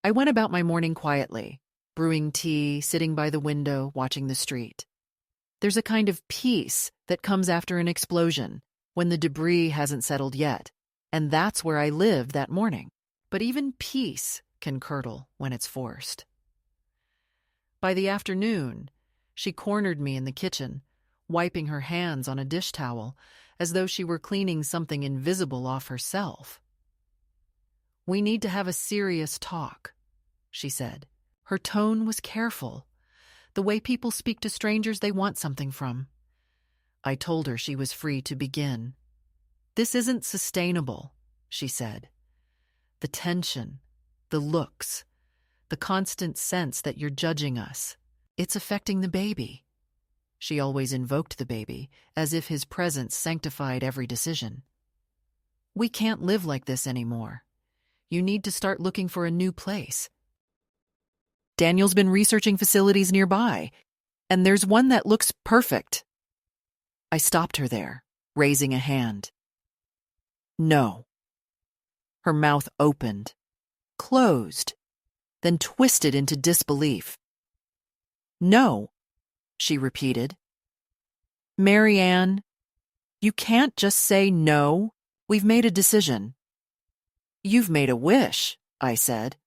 I went about my morning quietly, brewing tea, sitting by the window, watching the street. There's a kind of peace that comes after an explosion, when the debris hasn't settled yet, and that's where I lived that morning. But even peace can curdle when it's forced. By the afternoon, she cornered me in the kitchen, wiping her hands on a dish towel, as though she were cleaning something invisible off herself. We need to have a serious talk, she said. Her tone was careful, the way people speak to strangers they want something from. I told her she was free to begin. This isn't sustainable, she said. The tension, the looks, the constant sense that you're judging us, it's affecting the baby. She always invoked the baby, as if his presence sanctified every decision. We can't live like this anymore. You need to start looking for a new place. Daniel's been researching facilities nearby, and there's one that looks perfect. I stopped her there, raising a hand. No. Her mouth opened, closed, then twisted into disbelief. No, she repeated. Marianne, you can't just say no. We've made a decision. You've made a wish, I said.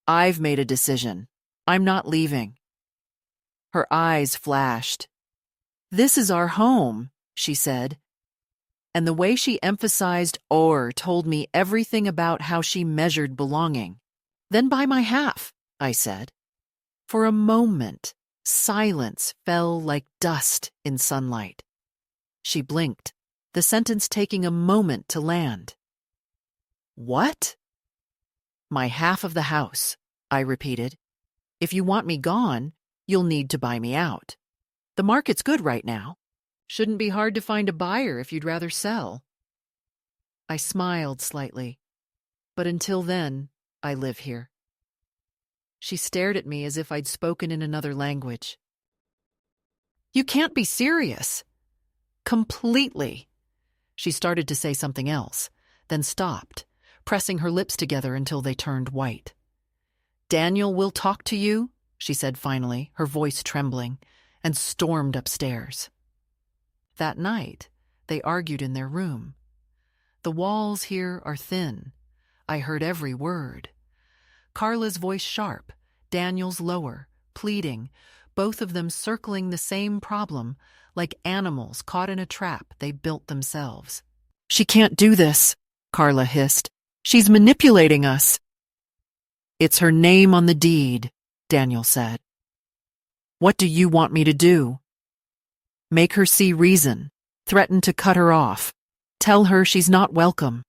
I've made a decision. I'm not leaving. Her eyes flashed. This is our home, she said. And the way she emphasized or told me everything about how she measured belonging. Then buy my half, I said. For a moment, silence fell like dust in sunlight. She blinked, the sentence taking a moment to land. What? My half of the house, I repeated. If you want me gone, you'll need to buy me out. The market's good right now. Shouldn't be hard to find a buyer if you'd rather sell. I smiled slightly. But until then, I live here. She stared at me as if I'd spoken in another language. You can't be serious. Completely. She started to say something else, then stopped, pressing her lips together until they turned white. Daniel will talk to you, she said finally, her voice trembling, and stormed upstairs. That night, they argued in their room. The walls here are thin. I heard every word. Carla's voice sharp, Daniel's lower, pleading, both of them circling the same problem, like animals caught in a trap they built themselves. She can't do this, Carla hissed. She's manipulating us. It's her name on the deed, Daniel said. What do you want me to do? Make her see reason, threaten to cut her off, tell her she's not welcome.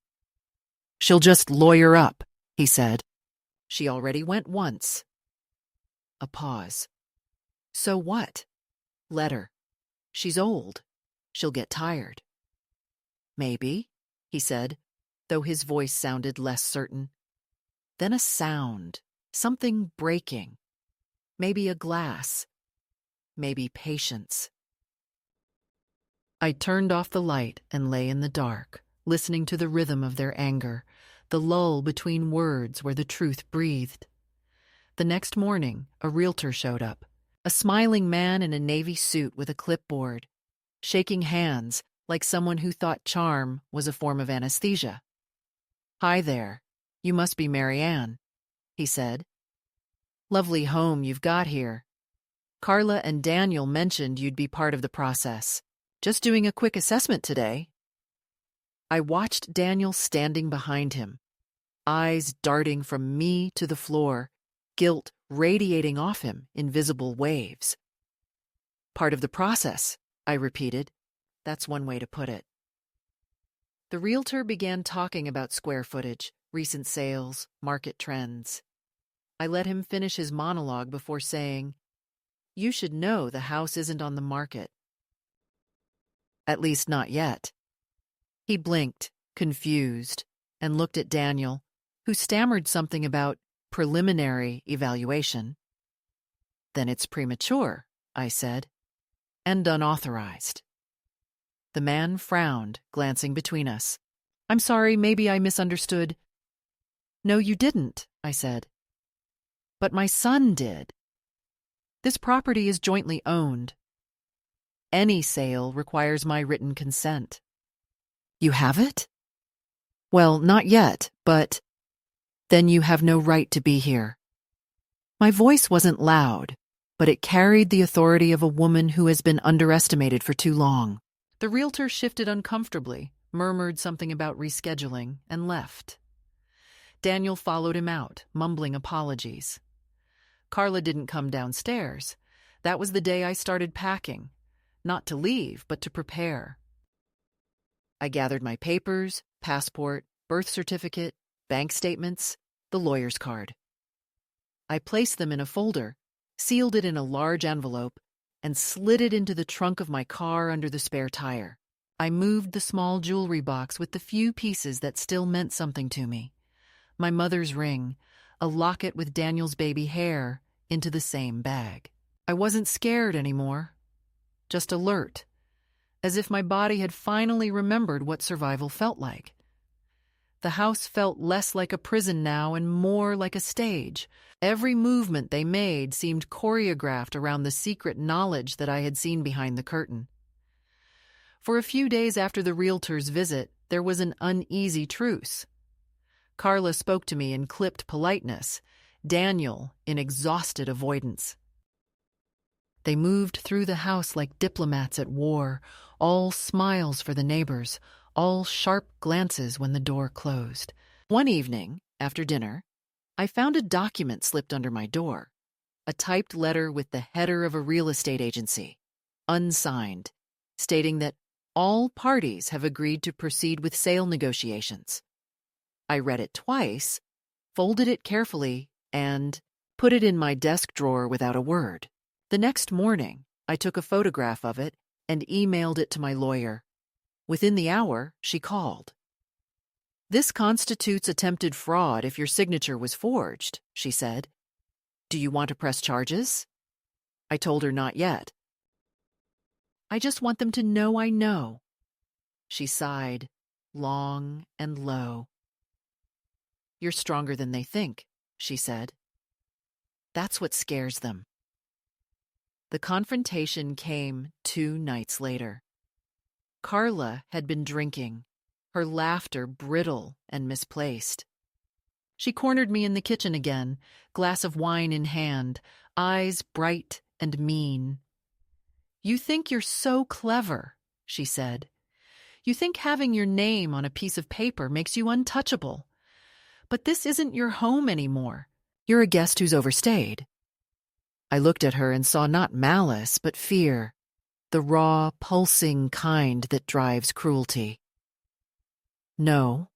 She'll just lawyer up, he said. She already went once. A pause. So what? Let her. She's old. She'll get tired. Maybe, he said, though his voice sounded less certain. Then a sound, something breaking. Maybe a glass. Maybe patience. I turned off the light and lay in the dark, listening to the rhythm of their anger, the lull between words where the truth breathed. The next morning, a realtor showed up, a smiling man in a navy suit with a clipboard, shaking hands like someone who thought charm was a form of anesthesia. Hi there, you must be Marianne, he said. Lovely home you've got here. Carla and Daniel mentioned you'd be part of the process. Just doing a quick assessment today. I watched Daniel standing behind him, eyes darting from me to the floor, guilt radiating off him in visible waves. Part of the process, I repeated. That's one way to put it. The realtor began talking about square footage, recent sales, market trends. I let him finish his monologue before saying, "You should know the house isn't on the market. At least not yet." He blinked, confused, and looked at Daniel, who stammered something about preliminary evaluation. "Then it's premature," I said, "and unauthorized." The man frowned, glancing between us. "I'm sorry, maybe I misunderstood." "No, you didn't," I said. "But my son did. This property is jointly owned. Any sale requires my written consent." "You have it?" "Well, not yet, but—" "Then you have no right to be here." My voice wasn't loud, but it carried the authority of a woman who has been underestimated for too long. The realtor shifted uncomfortably, murmured something about rescheduling, and left. Daniel followed him out, mumbling apologies. Carla didn't come downstairs. That was the day I started packing. Not to leave, but to prepare. I gathered my papers, passport, birth certificate, bank statements, the lawyer's card. I placed them in a folder, sealed it in a large envelope, and slid it into the trunk of my car under the spare tire. I moved the small jewelry box with the few pieces that still meant something to me. My mother's ring, a locket with Daniel's baby hair, into the same bag. I wasn't scared anymore, just alert, as if my body had finally remembered what survival felt like. The house felt less like a prison now and more like a stage. Every movement they made seemed choreographed around the secret knowledge that I had seen behind the curtain. For a few days after the realtor's visit, there was an uneasy truce. Carla spoke to me in clipped politeness, Daniel in exhausted avoidance. They moved through the house like diplomats at war, all smiles for the neighbors, all sharp glances when the door closed. One evening, after dinner, I found a document slipped under my door, a typed letter with the header of a real estate agency, unsigned, stating that all parties have agreed to proceed with sale negotiations. I read it twice, folded it carefully, and put it in my desk drawer without a word. The next morning, I took a photograph of it and emailed it to my lawyer. Within the hour, she called. "This constitutes attempted fraud if your signature was forged," she said. "Do you want to press charges?" I told her not yet. "I just want them to know I know." She sighed, long and low. "You're stronger than they think," she said. "That's what scares them." The confrontation came 2 nights later. Carla had been drinking, her laughter brittle and misplaced. She cornered me in the kitchen again, glass of wine in hand, eyes bright and mean. "You think you're so clever," she said. "You think having your name on a piece of paper makes you untouchable. But this isn't your home anymore. You're a guest who's overstayed." I looked at her and saw not malice, but fear, the raw, pulsing kind that drives cruelty. "No,"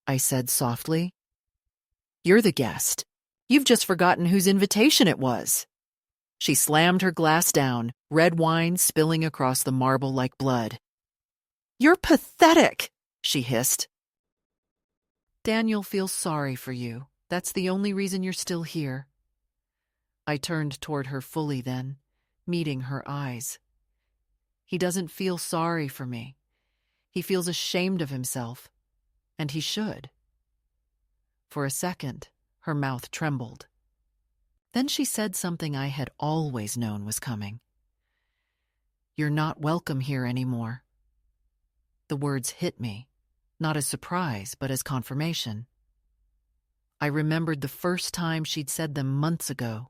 I said softly. "You're the guest. You've just forgotten whose invitation it was." She slammed her glass down, red wine spilling across the marble like blood. "You're pathetic," she hissed. "Daniel feels sorry for you. That's the only reason you're still here." I turned toward her fully then, meeting her eyes. "He doesn't feel sorry for me. He feels ashamed of himself, and he should." For a second, her mouth trembled. Then she said something I had always known was coming. "You're not welcome here anymore." The words hit me, not as surprise, but as confirmation. I remembered the first time she'd said them months ago,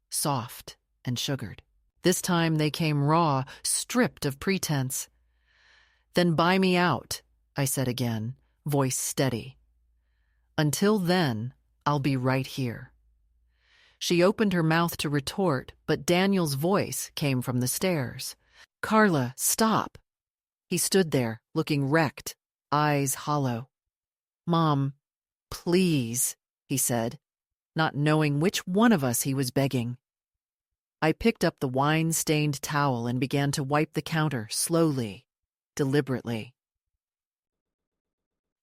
soft and sugared. This time they came raw, stripped of pretense. "Then buy me out," I said again, voice steady. "Until then, I'll be right here." She opened her mouth to retort, but Daniel's voice came from the stairs. "Carla, stop." He stood there, looking wrecked, eyes hollow. "Mom, please," he said, not knowing which one of us he was begging. I picked up the wine-stained towel and began to wipe the counter slowly, deliberately.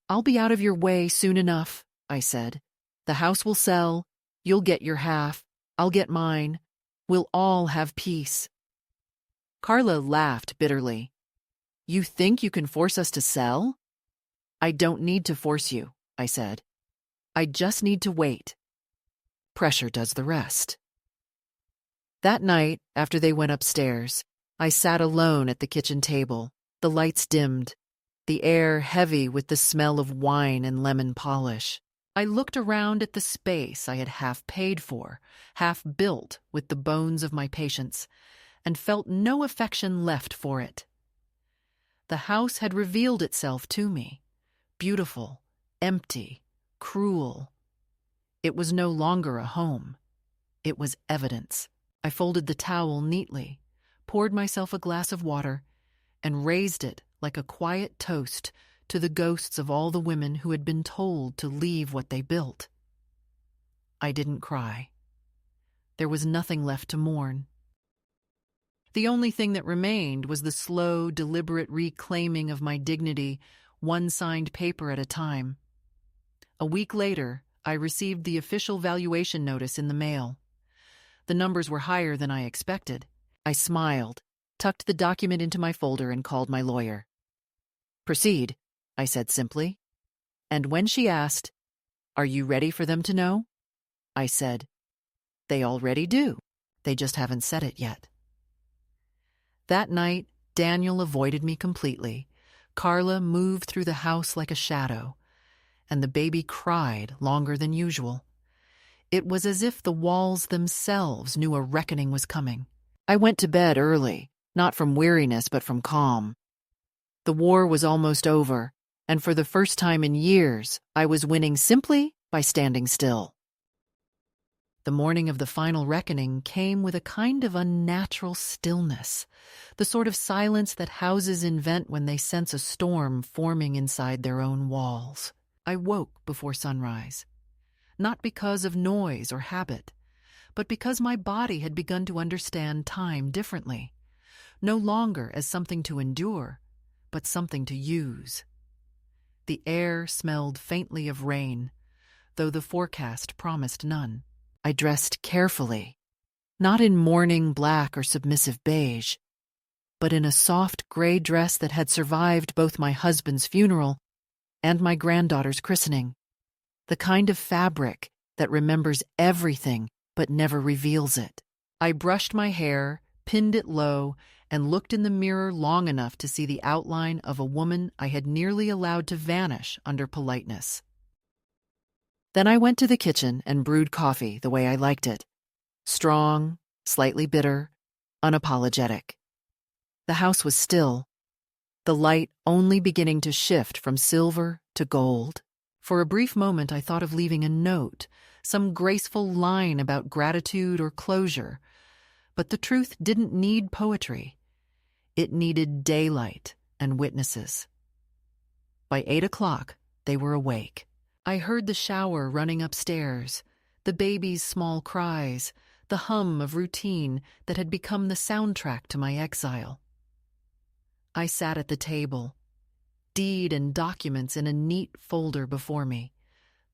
"I'll be out of your way soon enough," I said. "The house will sell. You'll get your half. I'll get mine. We'll all have peace." Carla laughed bitterly. "You think you can force us to sell?" "I don't need to force you," I said. "I just need to wait. Pressure does the rest." That night, after they went upstairs, I sat alone at the kitchen table, the lights dimmed, the air heavy with the smell of wine and lemon polish. I looked around at the space I had half paid for, half built with the bones of my patients, and felt no affection left for it. The house had revealed itself to me, beautiful, empty, cruel. It was no longer a home. It was evidence. I folded the towel neatly, poured myself a glass of water, and raised it like a quiet toast to the ghosts of all the women who had been told to leave what they built. I didn't cry. There was nothing left to mourn. The only thing that remained was the slow, deliberate reclaiming of my dignity, one signed paper at a time. A week later, I received the official valuation notice in the mail. The numbers were higher than I expected. I smiled, tucked the document into my folder, and called my lawyer. "Proceed," I said simply. And when she asked, "Are you ready for them to know?" I said, "They already do. They just haven't said it yet." That night, Daniel avoided me completely. Carla moved through the house like a shadow, and the baby cried longer than usual. It was as if the walls themselves knew a reckoning was coming. I went to bed early, not from weariness but from calm. The war was almost over, and for the first time in years, I was winning simply by standing still. The morning of the final reckoning came with a kind of unnatural stillness, the sort of silence that houses invent when they sense a storm forming inside their own walls. I woke before sunrise, not because of noise or habit, but because my body had begun to understand time differently, no longer as something to endure, but something to use. The air smelled faintly of rain, though the forecast promised none. I dressed carefully, not in mourning black or submissive beige, but in a soft gray dress that had survived both my husband's funeral and my granddaughter's christening, the kind of fabric that remembers everything but never reveals it. I brushed my hair, pinned it low, and looked in the mirror long enough to see the outline of a woman I had nearly allowed to vanish under politeness. Then I went to the kitchen and brewed coffee the way I liked it. Strong, slightly bitter, unapologetic. The house was still, the light only beginning to shift from silver to gold. For a brief moment I thought of leaving a note, some graceful line about gratitude or closure, but the truth didn't need poetry. It needed daylight and witnesses. By 8 o'clock, they were awake. I heard the shower running upstairs, the baby's small cries, the hum of routine that had become the soundtrack to my exile. I sat at the table, deed and documents in a neat folder before me,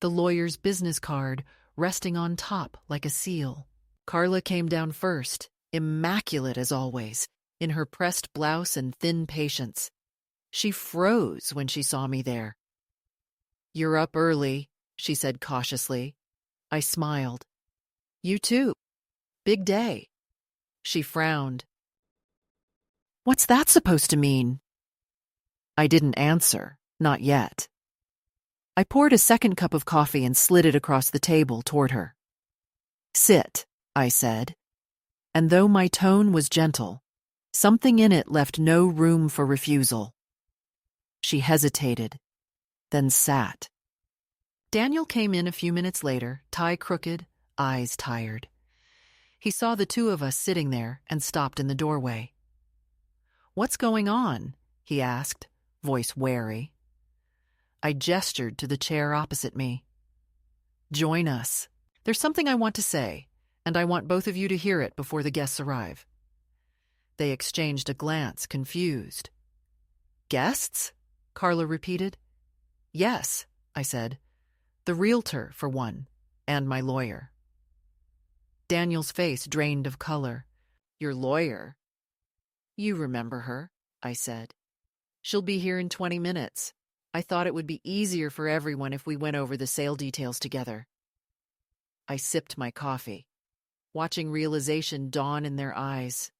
the lawyer's business card resting on top like a seal. Carla came down first, immaculate as always, in her pressed blouse and thin patience. She froze when she saw me there. "You're up early," she said cautiously. I smiled. "You too. Big day." She frowned. "What's that supposed to mean?" I didn't answer, not yet. I poured a second cup of coffee and slid it across the table toward her. "Sit," I said. and though my tone was gentle, something in it left no room for refusal. She hesitated, then sat. Daniel came in a few minutes later, tie crooked, eyes tired. He saw the two of us sitting there and stopped in the doorway. "What's going on?" he asked, voice wary. I gestured to the chair opposite me. "Join us. There's something I want to say, and I want both of you to hear it before the guests arrive." They exchanged a glance, confused. "Guests?" Carla repeated. "Yes," I said. "The realtor, for one, and my lawyer." Daniel's face drained of color. "Your lawyer?" "You remember her," I said. "She'll be here in 20 minutes. I thought it would be easier for everyone if we went over the sale details together." I sipped my coffee, watching realization dawn in their eyes.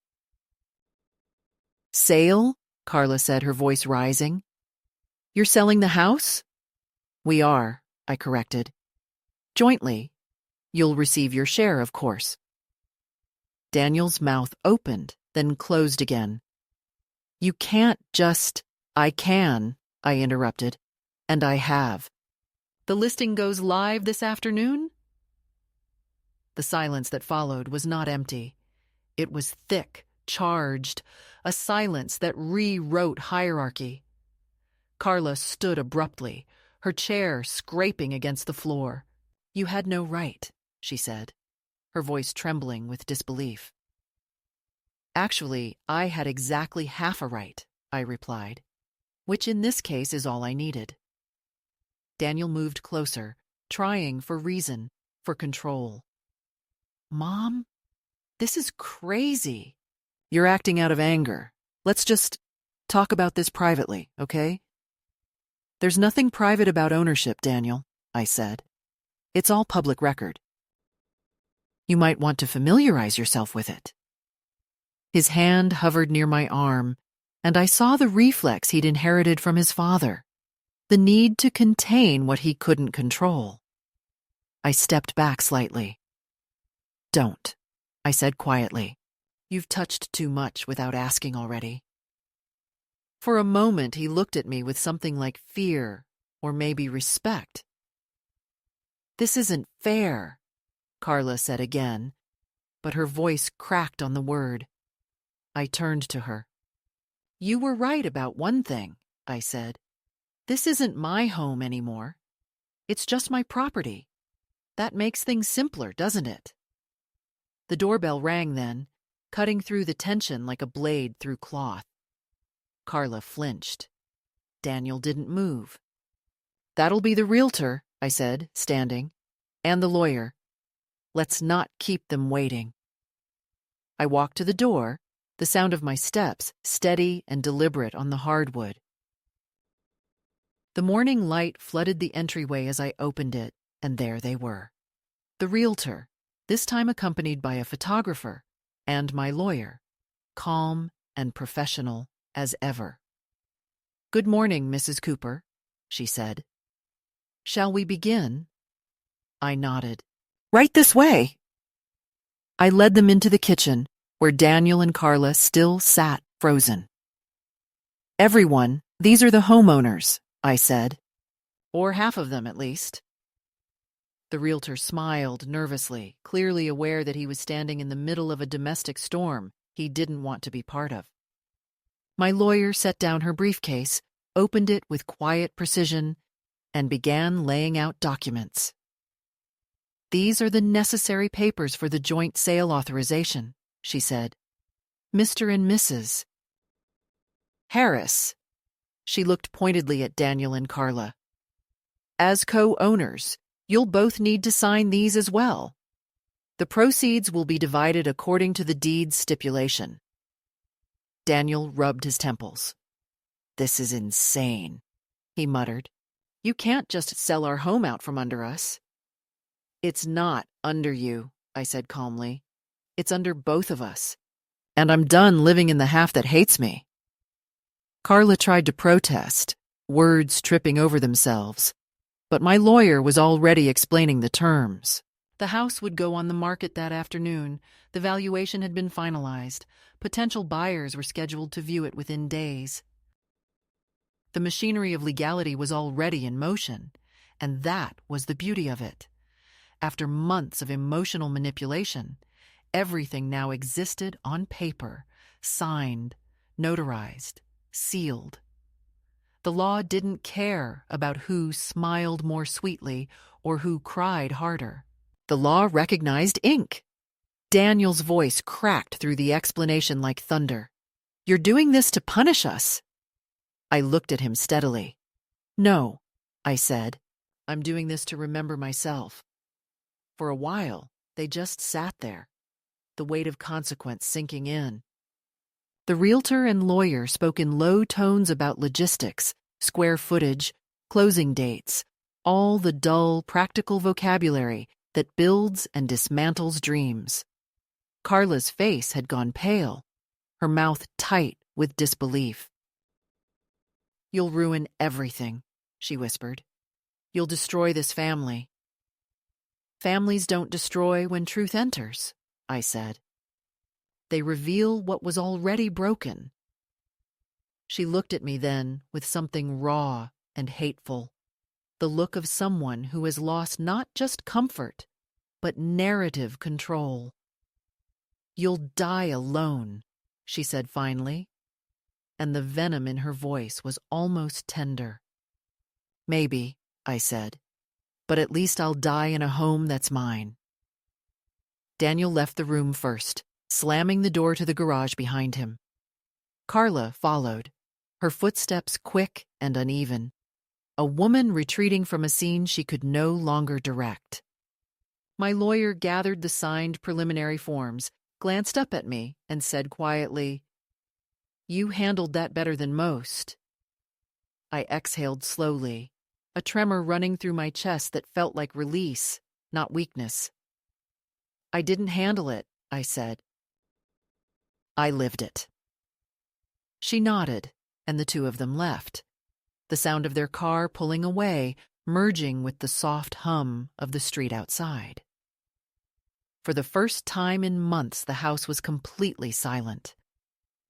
"Sale?" Carla said, her voice rising. "You're selling the house?" "We are," I corrected. "Jointly. You'll receive your share, of course." Daniel's mouth opened, then closed again. "You can't just—" "I can," I interrupted, "and I have. The listing goes live this afternoon?" The silence that followed was not empty. It was thick, charged, a silence that rewrote hierarchy. Carla stood abruptly, her chair scraping against the floor. "You had no right," she said, her voice trembling with disbelief. "Actually, I had exactly half a right," I replied, "which in this case is all I needed." Daniel moved closer, trying for reason, for control. "Mom, this is crazy." "You're acting out of anger. Let's just talk about this privately, okay?" "There's nothing private about ownership, Daniel," I said. "It's all public record. You might want to familiarize yourself with it." His hand hovered near my arm, and I saw the reflex he'd inherited from his father, the need to contain what he couldn't control. I stepped back slightly. "Don't," I said quietly. "You've touched too much without asking already." For a moment, he looked at me with something like fear, or maybe respect. "This isn't fair," Carla said again, but her voice cracked on the word. I turned to her. "You were right about one thing," I said. "This isn't my home anymore. It's just my property. That makes things simpler, doesn't it?" The doorbell rang then, cutting through the tension like a blade through cloth. Carla flinched. Daniel didn't move. "That'll be the realtor," I said, standing, "and the lawyer. Let's not keep them waiting." I walked to the door, the sound of my steps steady and deliberate on the hardwood. The morning light flooded the entryway as I opened it, and there they were. The realtor, this time accompanied by a photographer, and my lawyer, calm and professional as ever. "Good morning, Mrs. Cooper," she said. "Shall we begin?" I nodded. "Right this way." I led them into the kitchen, where Daniel and Carla still sat frozen. "Everyone, these are the homeowners," I said. "Or half of them, at least." The realtor smiled nervously, clearly aware that he was standing in the middle of a domestic storm he didn't want to be part of. My lawyer set down her briefcase, opened it with quiet precision, and began laying out documents. "These are the necessary papers for the joint sale authorization," she said. "Mr. and Mrs. Harris." She looked pointedly at Daniel and Carla. "As co-owners, you'll both need to sign these as well. The proceeds will be divided according to the deed's stipulation." Daniel rubbed his temples. "This is insane," he muttered. "You can't just sell our home out from under us." "It's not under you," I said calmly. "It's under both of us. And I'm done living in the half that hates me." Carla tried to protest, words tripping over themselves, but my lawyer was already explaining the terms. The house would go on the market that afternoon. The valuation had been finalized. Potential buyers were scheduled to view it within days. The machinery of legality was already in motion, and that was the beauty of it. After months of emotional manipulation, everything now existed on paper, signed, notarized, sealed. The law didn't care about who smiled more sweetly or who cried harder. The law recognized ink. Daniel's voice cracked through the explanation like thunder. "You're doing this to punish us." I looked at him steadily. "No," I said. "I'm doing this to remember myself." For a while, they just sat there, the weight of consequence sinking in. The realtor and lawyer spoke in low tones about logistics, square footage, closing dates, all the dull, practical vocabulary that builds and dismantles dreams. Carla's face had gone pale, her mouth tight with disbelief. "You'll ruin everything," she whispered. "You'll destroy this family." "Families don't destroy when truth enters," I said. "They reveal what was already broken." She looked at me then with something raw and hateful, the look of someone who has lost not just comfort, but narrative control. "You'll die alone," she said finally, and the venom in her voice was almost tender. "Maybe," I said, "but at least I'll die in a home that's mine." Daniel left the room first, slamming the door to the garage behind him. Carla followed, her footsteps quick and uneven, a woman retreating from a scene she could no longer direct. My lawyer gathered the signed preliminary forms, glanced up at me, and said quietly, "You handled that better than most." I exhaled slowly, a tremor running through my chest that felt like release, not weakness. "I didn't handle it," I said. "I lived it." She nodded, and the two of them left, the sound of their car pulling away, merging with the soft hum of the street outside. For the first time in months, the house was completely silent.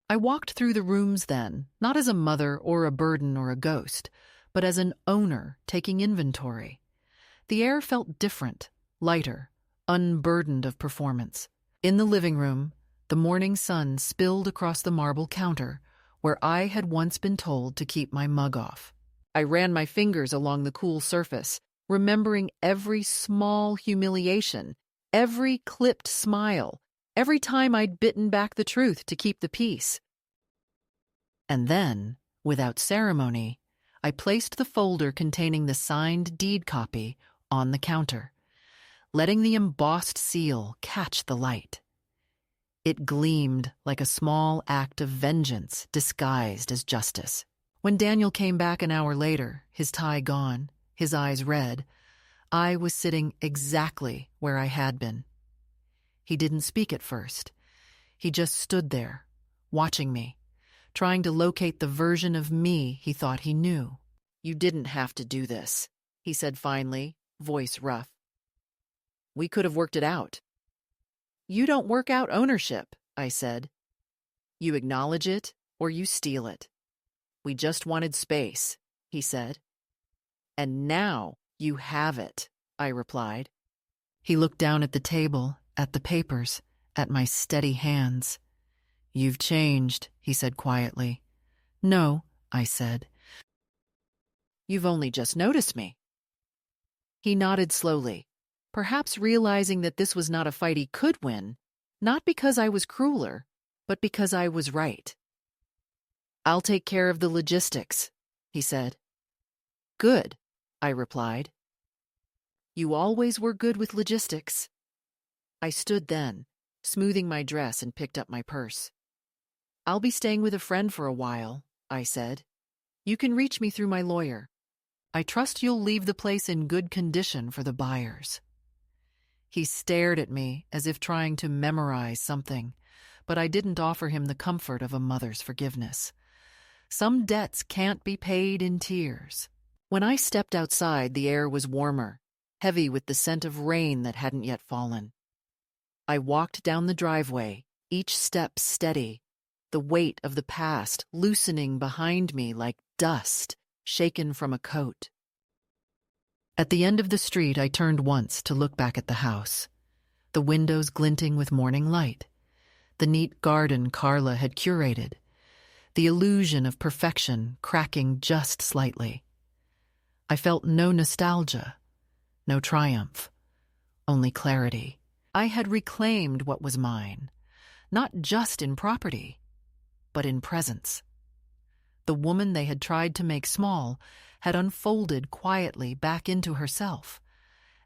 I walked through the rooms then, not as a mother or a burden or a ghost, but as an owner taking inventory. The air felt different, lighter, unburdened of performance. In the living room, the morning sun spilled across the marble counter, where I had once been told to keep my mug off. I ran my fingers along the cool surface, remembering every small humiliation, every clipped smile, every time I'd bitten back the truth to keep the peace. And then, without ceremony, I placed the folder containing the signed deed copy on the counter, letting the embossed seal catch the light. It gleamed like a small act of vengeance disguised as justice. When Daniel came back an hour later, his tie gone, his eyes red, I was sitting exactly where I had been. He didn't speak at first. He just stood there, watching me, trying to locate the version of me he thought he knew. "You didn't have to do this," he said finally, voice rough. "We could have worked it out." "You don't work out ownership," I said. "You acknowledge it or you steal it. We just wanted space," he said. "And now you have it," I replied. He looked down at the table, at the papers, at my steady hands. "You've changed," he said quietly. "No," I said. "You've only just noticed me." He nodded slowly, perhaps realizing that this was not a fight he could win, not because I was crueler, but because I was right. "I'll take care of the logistics," he said. "Good," I replied. "You always were good with logistics." I stood then, smoothing my dress, and picked up my purse. "I'll be staying with a friend for a while," I said. "You can reach me through my lawyer. I trust you'll leave the place in good condition for the buyers." He stared at me as if trying to memorize something, but I didn't offer him the comfort of a mother's forgiveness. Some debts can't be paid in tears. When I stepped outside, the air was warmer. heavy with the scent of rain that hadn't yet fallen. I walked down the driveway, each step steady, the weight of the past loosening behind me like dust shaken from a coat. At the end of the street, I turned once to look back at the house, the windows glinting with morning light, the neat garden Carla had curated, the illusion of perfection cracking just slightly. I felt no nostalgia, no triumph, only clarity. I had reclaimed what was mine, not just in property, but in presence. The woman they had tried to make small had unfolded quietly back into herself,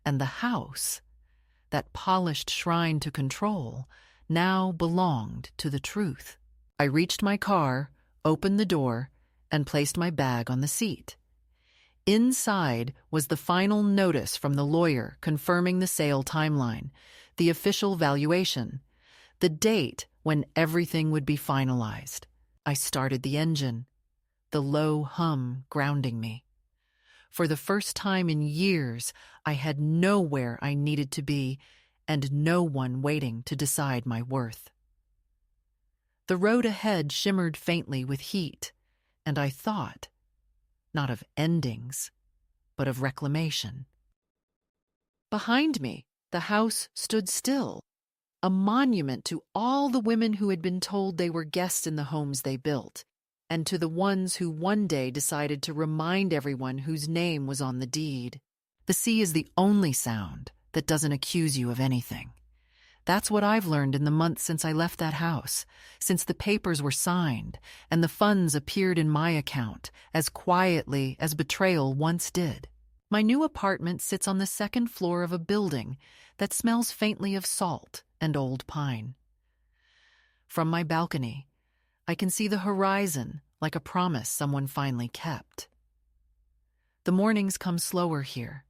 and the house, that polished shrine to control, now belonged to the truth. I reached my car, opened the door, and placed my bag on the seat. Inside was the final notice from the lawyer confirming the sale timeline, the official valuation, the date when everything would be finalized. I started the engine, the low hum grounding me. For the first time in years, I had nowhere I needed to be and no one waiting to decide my worth. The road ahead shimmered faintly with heat, and I thought, not of endings, but of reclamation. Behind me, the house stood still, a monument to all the women who had been told they were guests in the homes they built, and to the ones who one day decided to remind everyone whose name was on the deed. The sea is the only sound that doesn't accuse you of anything. That's what I've learned in the months since I left that house, since the papers were signed and the funds appeared in my account as quietly as betrayal once did. My new apartment sits on the second floor of a building that smells faintly of salt and old pine. From my balcony, I can see the horizon like a promise someone finally kept. The mornings come slower here.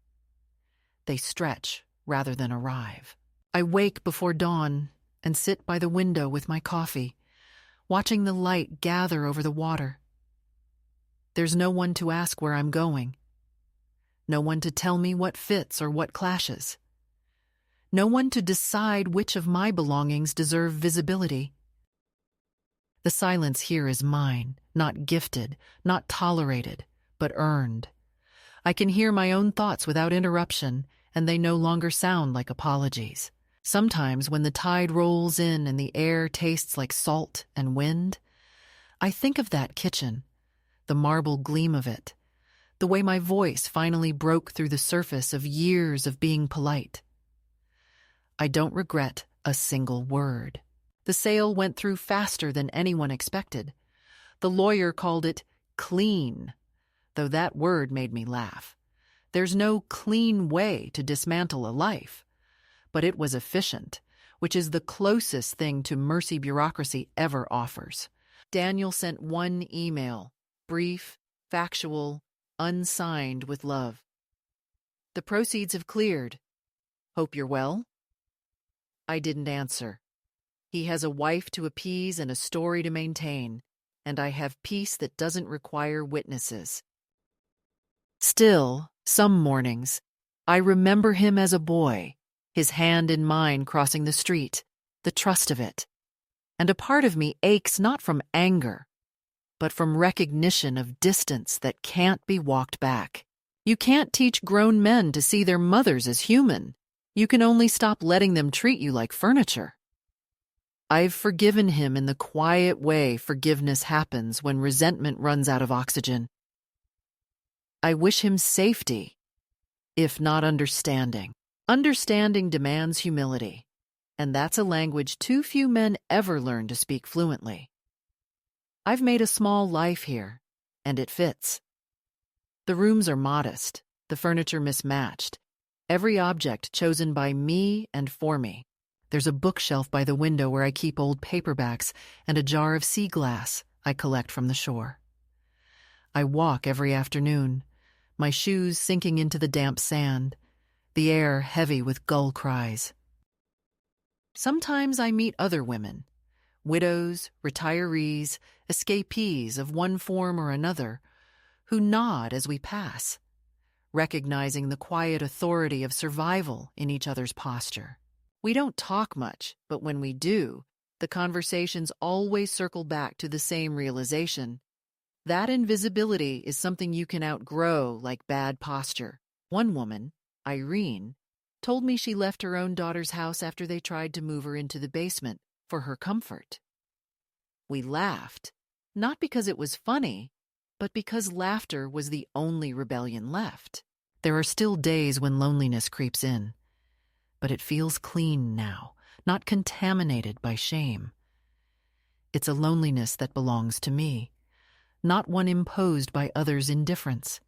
They stretch rather than arrive. I wake before dawn and sit by the window with my coffee, watching the light gather over the water. There's no one to ask where I'm going. No one to tell me what fits or what clashes. No one to decide which of my belongings deserve visibility. The silence here is mine, not gifted, not tolerated, but earned. I can hear my own thoughts without interruption, and they no longer sound like apologies. Sometimes when the tide rolls in and the air tastes like salt and wind, I think of that kitchen, the marble gleam of it, the way my voice finally broke through the surface of years of being polite. I don't regret a single word. The sale went through faster than anyone expected. The lawyer called it clean, though that word made me laugh. There's no clean way to dismantle a life. But it was efficient, which is the closest thing to mercy bureaucracy ever offers. Daniel sent one email, brief, factual, unsigned with love. The proceeds have cleared. Hope you're well? I didn't answer. He has a wife to appease and a story to maintain, and I have peace that doesn't require witnesses. Still, some mornings, I remember him as a boy, his hand in mine crossing the street, the trust of it. And a part of me aches not from anger, but from recognition of distance that can't be walked back. You can't teach grown men to see their mothers as human. You can only stop letting them treat you like furniture. I've forgiven him in the quiet way forgiveness happens when resentment runs out of oxygen. I wish him safety, if not understanding. Understanding demands humility, and that's a language too few men ever learn to speak fluently. I've made a small life here, and it fits. The rooms are modest, the furniture mismatched, every object chosen by me and for me. There's a bookshelf by the window where I keep old paperbacks and a jar of sea glass I collect from the shore. I walk every afternoon, my shoes sinking into the damp sand, the air heavy with gull cries. Sometimes I meet other women, widows, retirees, escapees of one form or another, who nod as we pass, recognizing the quiet authority of survival in each other's posture. We don't talk much, but when we do, the conversations always circle back to the same realization. That invisibility is something you can outgrow, like bad posture. One woman, Irene, told me she left her own daughter's house after they tried to move her into the basement for her comfort. We laughed, not because it was funny, but because laughter was the only rebellion left. There are still days when loneliness creeps in, but it feels clean now, not contaminated by shame. It's a loneliness that belongs to me, not one imposed by others' indifference.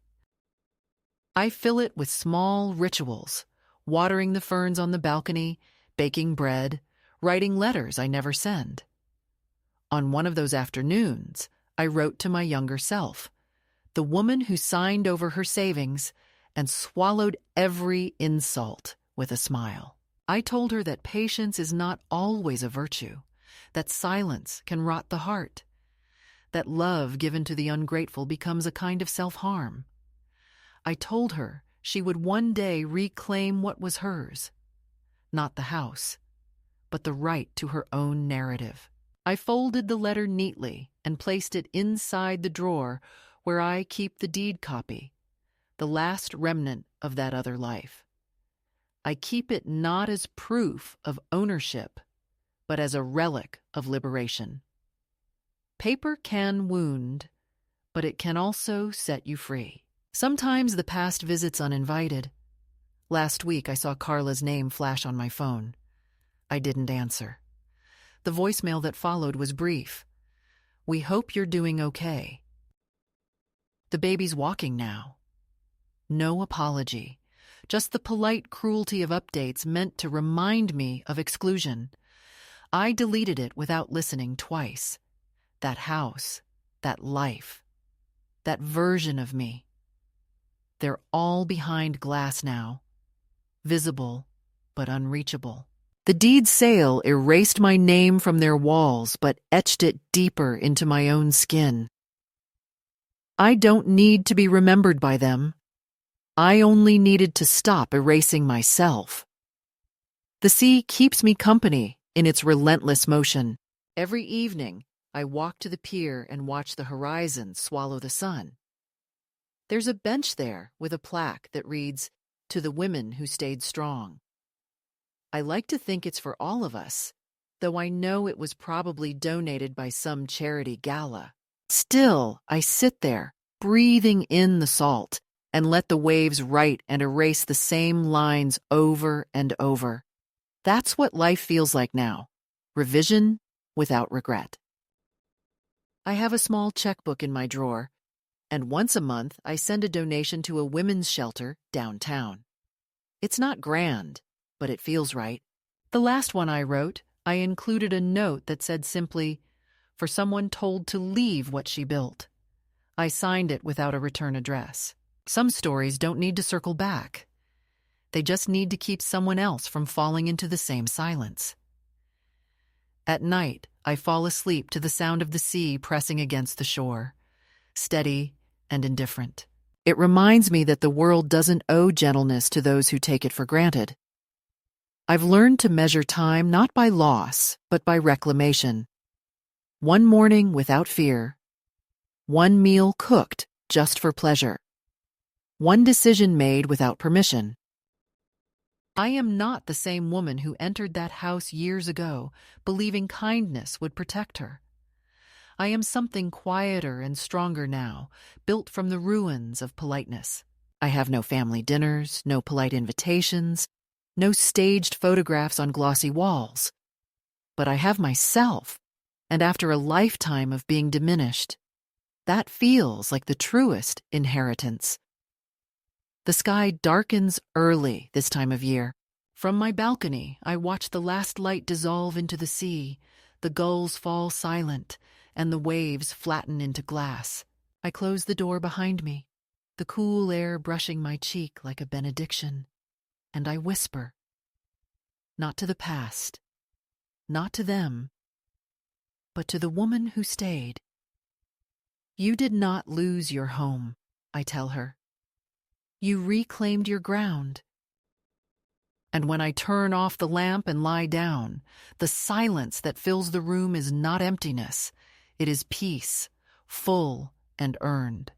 I fill it with small rituals, watering the ferns on the balcony, baking bread, writing letters I never send. On one of those afternoons, I wrote to my younger self, the woman who signed over her savings and swallowed every insult with a smile. I told her that patience is not always a virtue, that silence can rot the heart, that love given to the ungrateful becomes a kind of self-harm. I told her she would one day reclaim what was hers, not the house, but the right to her own narrative. I folded the letter neatly and placed it inside the drawer where I keep the deed copy, the last remnant of that other life. I keep it not as proof of ownership, but as a relic of liberation. Paper can wound, but it can also set you free. Sometimes the past visits uninvited. Last week I saw Carla's name flash on my phone. I didn't answer. The voicemail that followed was brief. "We hope you're doing okay. The baby's walking now." No apology, just the polite cruelty of updates meant to remind me of exclusion. I deleted it without listening twice. That house, that life, that version of me. They're all behind glass now, visible but unreachable. The deed sale erased my name from their walls but etched it deeper into my own skin. I don't need to be remembered by them. I only needed to stop erasing myself. The sea keeps me company in its relentless motion. Every evening, I walk to the pier and watch the horizon swallow the sun. There's a bench there with a plaque that reads, "To the women who stayed strong." I like to think it's for all of us, though I know it was probably donated by some charity gala. Still, I sit there, breathing in the salt, and let the waves write and erase the same lines over and over. That's what life feels like now. Revision without regret. I have a small checkbook in my drawer, and once a month I send a donation to a women's shelter downtown. It's not grand, but it feels right. The last one I wrote, I included a note that said simply, "For someone told to leave what she built." I signed it without a return address. Some stories don't need to circle back. They just need to keep someone else from falling into the same silence. At night, I fall asleep to the sound of the sea pressing against the shore, steady and indifferent. It reminds me that the world doesn't owe gentleness to those who take it for granted. I've learned to measure time not by loss, but by reclamation. One morning without fear. One meal cooked just for pleasure. One decision made without permission. I am not the same woman who entered that house years ago, believing kindness would protect her. I am something quieter and stronger now, built from the ruins of politeness. I have no family dinners, no polite invitations, no staged photographs on glossy walls. But I have myself, and after a lifetime of being diminished, that feels like the truest inheritance. The sky darkens early this time of year. From my balcony, I watch the last light dissolve into the sea, the gulls fall silent, and the waves flatten into glass. I close the door behind me, the cool air brushing my cheek like a benediction, and I whisper, not to the past, not to them, but to the woman who stayed. You did not lose your home, I tell her. You reclaimed your ground. And when I turn off the lamp and lie down, the silence that fills the room is not emptiness. It is peace, full and earned.